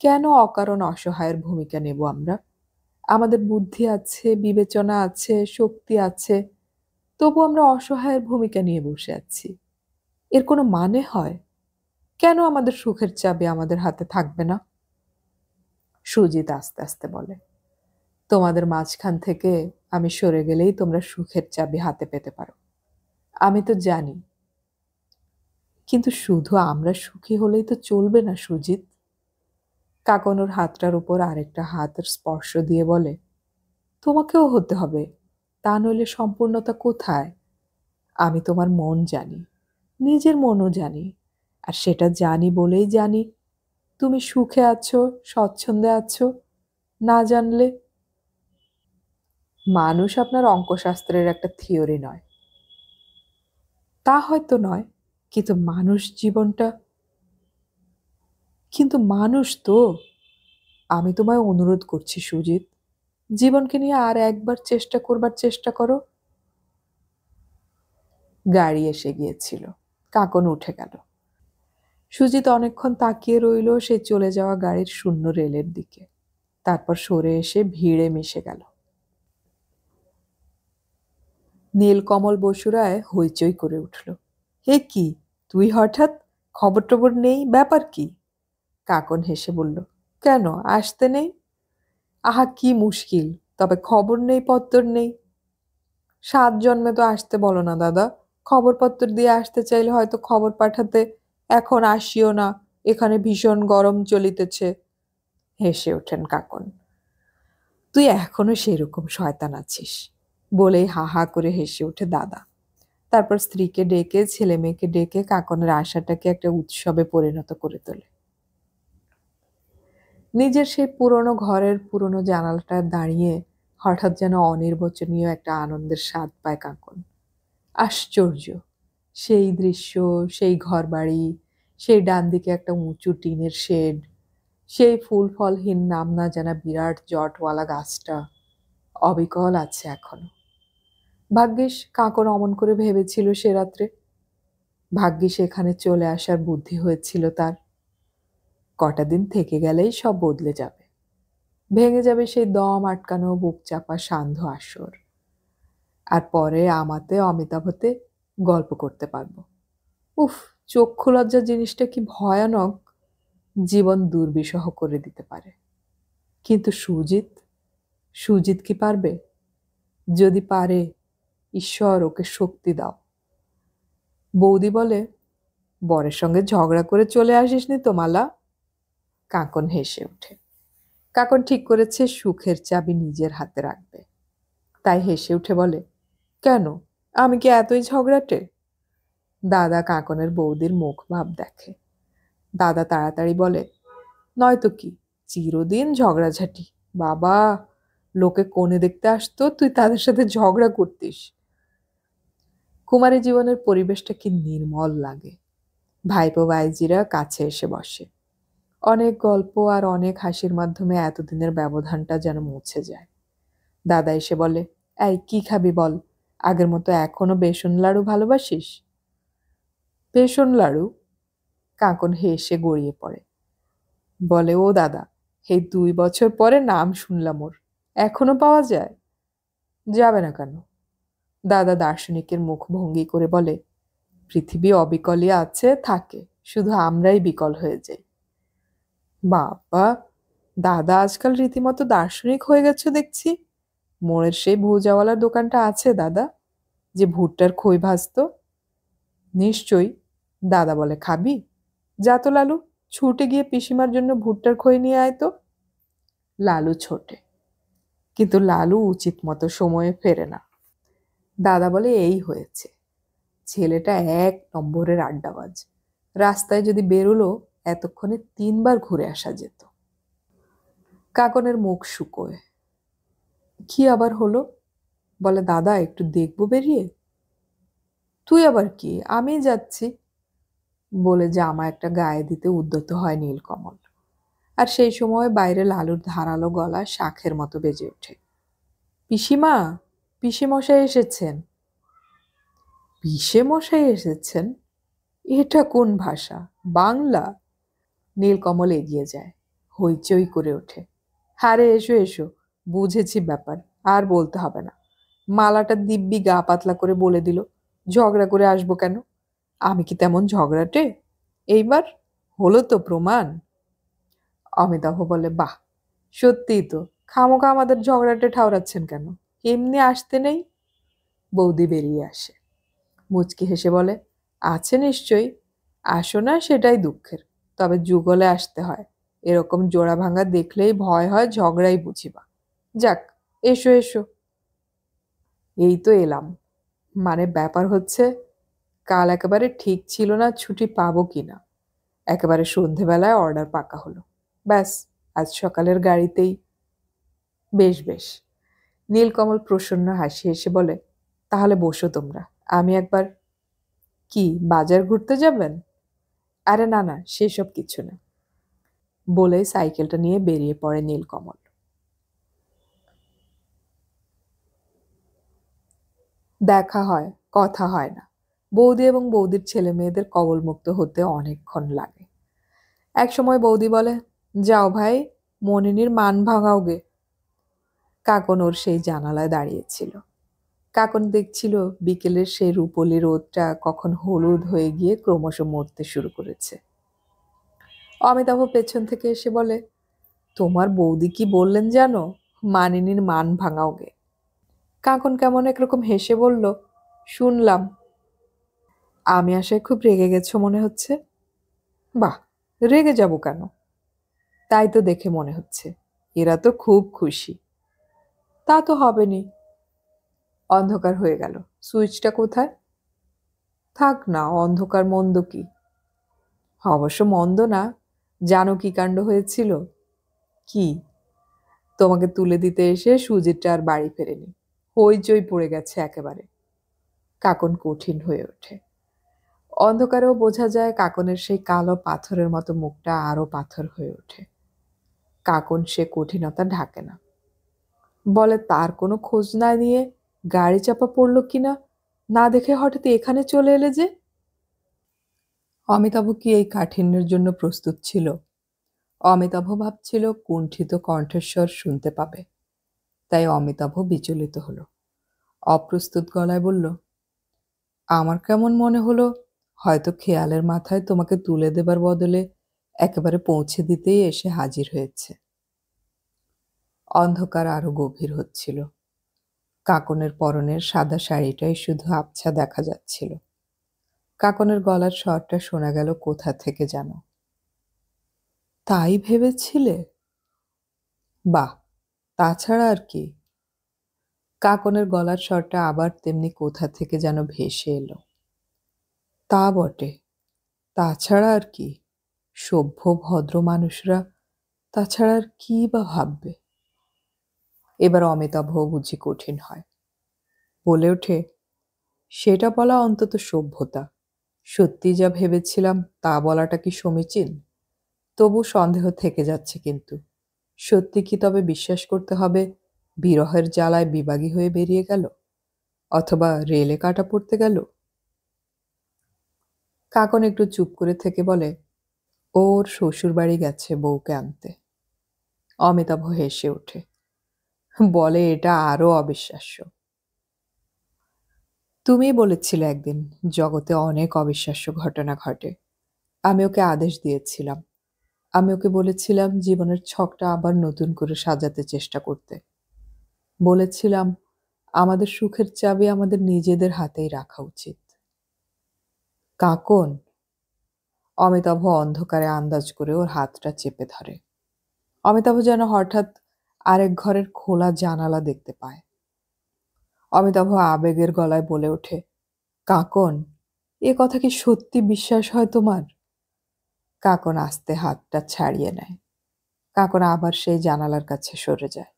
কেন অকারণ অসহায়ের ভূমিকা নেব আমরা? আমাদের বুদ্ধি আছে, বিবেচনা আছে, শক্তি আছে, তবু আমরা অসহায়ের ভূমিকা নিয়ে বসে আছি। এর কোনো মানে হয়? কেন আমাদের সুখের চাবি আমাদের হাতে থাকবে না? সুজিত আস্তে আস্তে বলে, তোমাদের মাঝখান থেকে আমি সরে গেলেই তোমরা সুখের চাবি হাতে পেতে পারো। আমি তো জানি, কিন্তু শুধু আমরা সুখী হলেই তো চলবে না সুজিত। কাকন ওর হাতটার উপর আরেকটা হাতের স্পর্শ দিয়ে বলে, তোমাকেও হতে হবে, তা নইলে সম্পূর্ণতা কোথায়? আমি তোমার মন জানি, নিজের মনও জানি, আর সেটা জানি বলেই জানি তুমি সুখে আছো, স্বচ্ছন্দে আছো। না জানলে? মানুষ আপনার অঙ্কশাস্ত্রের একটা থিওরি নয়। তা হয়তো নয়, কিন্তু মানুষ জীবনটা, কিন্তু মানুষ তো। আমি তোমায় অনুরোধ করছি সুজিত, জীবনকে নিয়ে আর একবার চেষ্টা করবার চেষ্টা করো। গাড়ি এসে গিয়েছিল। কাকন উঠে গেল। সুজিত অনেকক্ষণ তাকিয়ে রইল সে চলে যাওয়া গাড়ির শূন্য রেলের দিকে। তারপর সরে এসে ভিড়ে মিশে গেল। নীলকমল বসুরায় হইচই করে উঠল। হে কি, তুই হঠাৎ? খবর টবর নেই, ব্যাপার কি? কাকন হেসে বলল, কেন আসতে নেই? আহা কি মুশকিল, তবে খবর নেই পত্তর নেই। 7 জন্মে তো আসতে বলো না দাদা। খবরপত্র দিয়ে আসতে চাইলে হয়তো খবর পাঠাতে, এখন আসিও না, এখানে ভীষণ গরম চলিতেছে। হেসে ওঠেন কাকন। তুই এখনো সেরকম শয়তান আছিস, বলেই হা হা করে হেসে ওঠে দাদা। তারপর স্ত্রীকে ডেকে ছেলে মেয়েকে ডেকে কাকনের আশাটাকে একটা উৎসবে পরিণত করে তোলে। নিজের সেই পুরনো ঘরের পুরনো জানালাটা দাঁড়িয়ে হঠাৎ যেন অনির্বচনীয় একটা আনন্দের স্বাদ পায় কাকন। আশ্চর্য! সেই দৃশ্য, সেই ঘরবাড়ি, সেই ডান দিকে একটা উঁচু টিনের শেড, সেই ফুল ফলহীন নাম না জানা বিরাট জটওয়ালা গাছটা অবিকল আছে এখনো। ভাগ্যিস কাকন অমন করে ভেবেছিল সে রাত্রে। ভাগ্যিস এখানে চলে আসার বুদ্ধি হয়েছিল তার। কটা দিন থেকে গেলেই সব বদলে যাবে। ভেঙে যাবে সেই দম আটকানো বুক চাপা সান্ধ্য আসর। আর পরে আমাতে অমিতাভতে গল্প করতে পারবো। উফ, চক্ষু লজ্জা জিনিসটা কি ভয়ানক! জীবন দুর্বিষহ করে দিতে পারে। কিন্তু সুজিত, সুজিত কি পারবে? যদি পারে, ঈশ্বর ওকে শক্তি দাও। বৌদি বলে, বরের সঙ্গে ঝগড়া করে চলে আসিসনি তো মালা? কাকন হেসে ওঠে। কাকন ঠিক করেছে সুখের চাবি নিজের হাতে রাখবে। তাই হেসে উঠে বলে, কেন, আমি কি এতই ঝগড়াটে? দাদা কাকনের বৌদির মুখ ভাব দেখে। দাদা তাড়াতাড়ি বলে, নয়তো কি, চিরদিন ঝগড়াঝাটি। বাবা, লোকে কোণে দেখতে আসতো, তুই তাদের সাথে ঝগড়া করতিস। কুমারী জীবনের পরিবেশটা কি নির্মল লাগে। ভাইপো ভাইজিরা কাছে এসে বসে। অনেক গল্প আর অনেক হাসির মাধ্যমে এতদিনের ব্যবধানটা যেন মুছে যায়। দাদা এসে বলে, এই কি খাবি বল, আগের মতো এখনো বেসন লাড়ু ভালোবাসিস? বেসন লাড়ু? কাকন হেসে গড়িয়ে পড়ে। বলে, ও দাদা, এই 2 বছর পরে নাম শুনলাম ওর, এখনো পাওয়া যায়? যাবে না কেন? দাদা দার্শনিকের মুখভঙ্গি করে বলে, পৃথিবী অবিকলই আছে, থাকে, শুধু আমরাই বিকল হয়ে যাই। বাবা, দাদা আজকাল রীতিমতো দার্শনিক হয়ে গেছে দেখছি। মোড়ের সেই ভুজাওয়ালার দোকানটা আছে দাদা, যে ভুট্টার খই ভাজতো? নিশ্চয়ই। দাদা বলে, খাবি? যা তো লালু, ছুটে গিয়ে পিসিমার জন্য ভুট্টার খই নিয়ে আয় তো। লালু ছোটে, কিন্তু লালু উচিত মতো সময়ে ফেরে না। দাদা বলে, এই হয়েছে, ছেলেটা 1 নম্বরের আড্ডাবাজ। রাস্তায় যদি বেরোলো এতক্ষণে 3 বার ঘুরে আসা যেত। কাকনের মুখ শুকোয়। কি আবার হলো? বলে, দাদা একটু দেখবো বেরিয়ে। তুই আবার কি, আমি যাচ্ছি, বলে জামা একটা গায়ে দিতে উদ্যত হয় নীলকমল। আর সেই সময় বাইরে লালুর ধারালো গলা শাঁখের মতো বেজে ওঠে, পিসিমা, পিসেমশাই এসেছেন। পিসেমশাই এসেছেন? এটা কোন ভাষা? বাংলা? নীলকমল এগিয়ে যায়, হইচই করে ওঠে, হারে এসো এসো, বুঝেছি ব্যাপার, আর বলতে হবে না। মালাটা দিব্যি গা পাতলা করে বলে দিল, ঝগড়া করে আসবো কেন? আমি কি তেমন ঝগড়াটে? এইবার হলো তো প্রমাণ। অমিতাভ বলে, বাহ, সত্যিই তো। খামোখা আমাদের ঝগড়াটে ঠাউরাচ্ছেন কেন? এমনি আসতে নেই? বৌদি বেরিয়ে আসে, মুচকি হেসে বলে, আছে নিশ্চয়ই। আসো না সেটাই দুঃখের। তবে যুগলে আসতে হয়। এরকম জোড়া ভাঙা দেখলেই ভয় হয় ঝগড়াই বুঝিবা। যাক, এসো এসো। এই তো এলাম। মানে ব্যাপার হচ্ছে, কাল একেবারে ঠিক ছিল না ছুটি পাবো কিনা। একেবারে সন্ধেবেলায় অর্ডার পাকা হলো। ব্যাস, আজ সকালের গাড়িতেই। বেশ বেশ। নীলকমল প্রসন্ন হাসি হেসে বলে, তাহলে বসো তোমরা, আমি একবার। কি, বাজার ঘুরতে যাবেন? আরে না না, সেসব কিছু না। বলে সাইকেলটা নিয়ে বেরিয়ে পড়ে নীলকমল। দেখা হয়, কথা হয় না। বৌদি এবং বৌদির ছেলে মেয়েদের কবলমুক্ত হতে অনেকক্ষণ লাগে। একসময় বৌদি বলে, যাও ভাই, মনিনীর মান ভাঙাও গে। কাকন ওর সেই জানালায় দাঁড়িয়েছিল। কাকন দেখছিল বিকেলের সেই রূপলি রোদটা কখন হলুদ হয়ে গিয়ে ক্রমশ মরতে শুরু করেছে। অমিতাভ পেছন থেকে এসে বলে, তোমার বৌদি কি বললেন জানো? মানিনীর মান ভাঙাও গে। কাকন কেমন একরকম হেসে বলল, শুনলাম। আমি আশায় খুব রেগে গেছো মনে হচ্ছে। বাহ, রেগে যাব কেন? তাই তো দেখে মনে হচ্ছে। এরা তো খুব খুশি। তা তো হবেনি। অন্ধকার হয়ে গেল। সুইচটা কোথায়? থাক না, অন্ধকার মন্দ কি? অবশ্য মন্দ না। জানো কি কাণ্ড হয়েছিল? কি? তোমাকে তুলে দিতে এসে সুজিতটা আর বাড়ি ফেরেনি। হইচই পড়ে গেছে একেবারে। কাকন কঠিন হয়ে ওঠে। অন্ধকারেও বোঝা যায় কাকনের সেই কালো পাথরের মতো মুখটা আরো পাথর হয়ে ওঠে। কাকন সে কঠিনতা ঢাকে না। বলে, তার কোনো খোঁজ না নিয়ে গাড়ি চাপা পড়লো কিনা, না দেখে হঠাৎ এখানে চলে এলে যে? অমিতাভ কি এই কাঠিন্যের জন্য প্রস্তুত ছিল? অমিতাভ ভাবছিল কুণ্ঠিত কণ্ঠস্বর শুনতে পাবে। তাই অমিতাভ বিচলিত হলো। অপ্রস্তুত গলায় বলল, আমার কেমন মনে হলো হয়তো খেয়ালের মাথায় তোমাকে তুলে দেবার বদলে একেবারে পৌঁছে দিতেই এসে হাজির হয়েছে। অন্ধকার আরো গভীর হচ্ছিল। কাকনের পরনের সাদা শাড়িটাই শুধু আবছা দেখা যাচ্ছিল। কাকনের গলার স্বরটা শোনা গেল কোথা থেকে যেন। তাই ভেবেছিলে? বাহ, তাছাড়া আর কি? কাকনের গলার স্বরটা আবার তেমনি কোথা থেকে যেন ভেসে এলো। তা বটে, তাছাড়া আর কি? সভ্য ভদ্র মানুষরা তাছাড়া আর কি বা ভাববে? এবার অমিতাভ বুঝি কঠিন হয়। বলে ওঠে, সেটা বলা অন্তত সভ্যতা। সত্যি যা ভেবেছিলাম তা বলাটা কি সমীচীন? তবু সন্দেহ থেকে যাচ্ছে কিন্তু। সত্যি কি তবে বিশ্বাস করতে হবে বিরহের জ্বালায় বিবাগী হয়ে বেরিয়ে গেল? অথবা রেলে কাটা পড়তে গেল? কাকন একটু চুপ করে থেকে বলে, ওর শ্বশুর বাড়ি গেছে বউকে আনতে। অমিতাভ হেসে ওঠে। বলে, এটা আরো অবিশ্বাস্য। তুমি বলেছিলে একদিন জগতে অনেক অবিশ্বাস্য ঘটনা ঘটে। আমি ওকে আদেশ দিয়েছিলাম। আমি ওকে বলেছিলাম জীবনের ছকটা আবার নতুন করে সাজাতে চেষ্টা করতে। বলেছিলাম আমাদের সুখের চাবি আমাদের নিজেদের হাতেই রাখা উচিত। কাকন। অমিতাভ অন্ধকারে আন্দাজ করে ওর হাতটা চেপে ধরে। অমিতাভ যেন হঠাৎ আরেক ঘরের খোলা জানালা দেখতে পায়। অমিতাভ আবেগের গলায় বলে ওঠে, কাকন, এ কথা কি সত্যি বিশ্বাস হয় তোমার? কাকন আস্তে হাতটা ছাড়িয়ে নেয়। কাকন আবার সেই জানালার কাছে সরে যায়।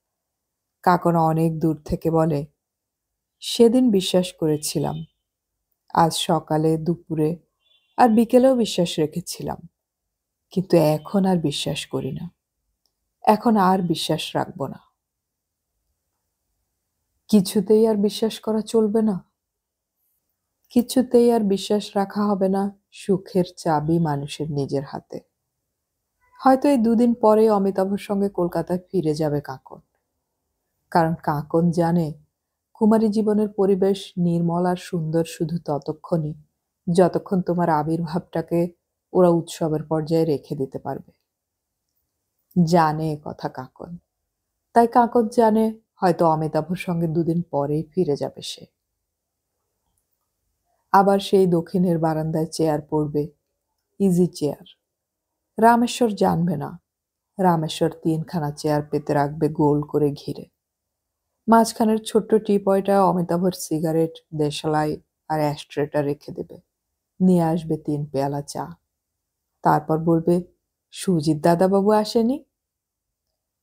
কাকন অনেক দূর থেকে বলে, সেদিন বিশ্বাস করেছিলাম, আজ সকালে দুপুরে আর বিকেলেও বিশ্বাস রেখেছিলাম, কিন্তু এখন আর বিশ্বাস করি না। এখন আর বিশ্বাস রাখব না। কিছুতেই আর বিশ্বাস করা চলবে না। কিছুতেই আর বিশ্বাস রাখা হবে না সুখের চাবি মানুষের নিজের হাতে। হয়তো এই দুদিন পরে অমিতাভর সঙ্গে কলকাতায় ফিরে যাবে কাকন। কারণ কাকন জানে কুমারী জীবনের পরিবেশ নির্মল আর সুন্দর শুধু ততক্ষণই যতক্ষণ তোমার আবির্ভাবটাকে ওরা উৎসবের পর্যায়ে রেখে দিতে পারবে। জানে এ কথা কাকন। তাই কাকন জানে হয়তো অমিতাভর সঙ্গে দুদিন পরেই ফিরে যাবে সে। আবার সেই দক্ষিণের বারান্দায় চেয়ার পড়বে, ইজি চেয়ার। রামেশ্বর জানবে না। রামেশ্বর 3খানা চেয়ার পেতে রাখবে গোল করে ঘিরে। মাঝখানের ছোট্ট টিপয়টা অমিতাভর সিগারেট, দেশালাই আর অ্যাশট্রেটা রেখে দেবে। নিয়ে আসবে 3 পেয়ালা চা। তারপর বলবে, সুজিত দাদাবাবু আসেনি?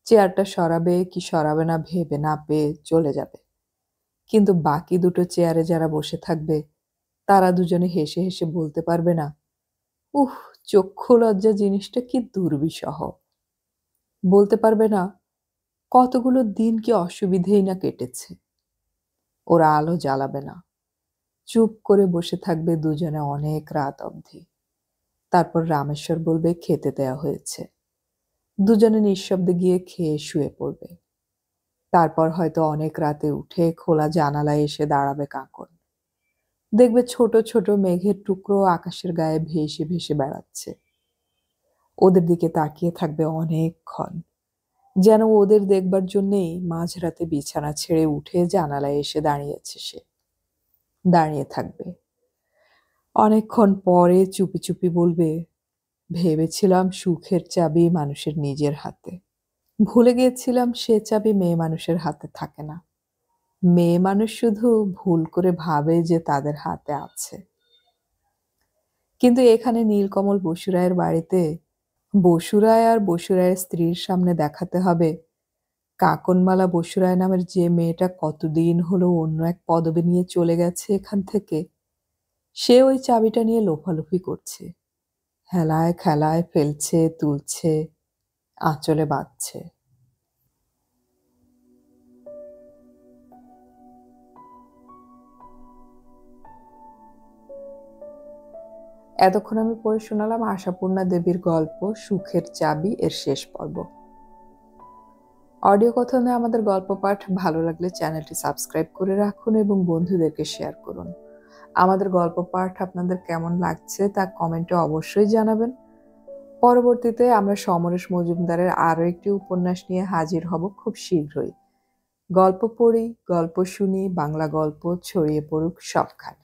চেয়ারটা সরাবে কি সরাবে না ভেবে না পেয়ে চলে যাবে। কিন্তু বাকি দুটো চেয়ারে যারা বসে থাকবে তারা দুজনে হেসে হেসে বলতে পারবে না, উহ, চক্ষু লজ্জা জিনিসটা কি দুর্বিষহ। বলতে পারবে না, কতগুলো দিন কি অসুবিধেই না কেটেছে। ওরা আলো জ্বালাবে না। চুপ করে বসে থাকবে দুজনে অনেক রাত অবধি। তারপর রামেশ্বর বলবে খেতে দেয়া হয়েছে। দুজনে নিঃশব্দে গিয়ে খেয়ে শুয়ে পড়বে। তারপর হয়তো অনেক রাতে উঠে খোলা জানালায় এসে দাঁড়াবে কাকন। দেখবে ছোট ছোট মেঘের টুকরো আকাশের গায়ে ভেসে ভেসে বেড়াচ্ছে। ওদের দিকে তাকিয়ে থাকবে অনেকক্ষণ, যেন ওদের দেখবার জন্যেই মাঝরাতে বিছানা ছেড়ে উঠে জানালায় এসে দাঁড়িয়েছে সে। দাঁড়িয়ে থাকবে। অনেকক্ষণ পরে চুপি চুপি বলবে, ভেবেছিলাম সুখের চাবি মানুষের নিজের হাতে। ভুলে গিয়েছিলাম সে চাবি মেয়ে মানুষের হাতে থাকে না। মেয়ে মানুষ শুধু ভুল করে ভাবে যে তাদের হাতে আছে। কিন্তু এখানে নীলকমল বসুরায়ের বাড়িতে বসুরায় আর বসুরায়ের স্ত্রীর সামনে দেখাতে হবে কাকনমালা বসুরায় নামের যে মেয়েটা কতদিন হলো অন্য এক পদবি নিয়ে চলে গেছে এখান থেকে, সে ওই চাবিটা নিয়ে লোফালোফি করছে। হেলায় খেলায় ফেলছে, তুলছে, আঁচলে বাঁধছে। এতক্ষণ আমি পড়ে শোনালাম আশাপূর্ণা দেবীর গল্প সুখের চাবি এর শেষ পর্ব। অডিও কথনে আমাদের গল্প পাঠ ভালো লাগলে চ্যানেলটি সাবস্ক্রাইব করে রাখুন এবং বন্ধুদেরকে শেয়ার করুন। আমাদের গল্প পাঠ আপনাদের কেমন লাগছে তা কমেন্টে অবশ্যই জানাবেন। পরবর্তীতে আমরা সমরেশ মজুমদারের আরও একটি উপন্যাস নিয়ে হাজির হব খুব শীঘ্রই। গল্প পড়ি, গল্প শুনি, বাংলা গল্প ছড়িয়ে পড়ুক সবখানে।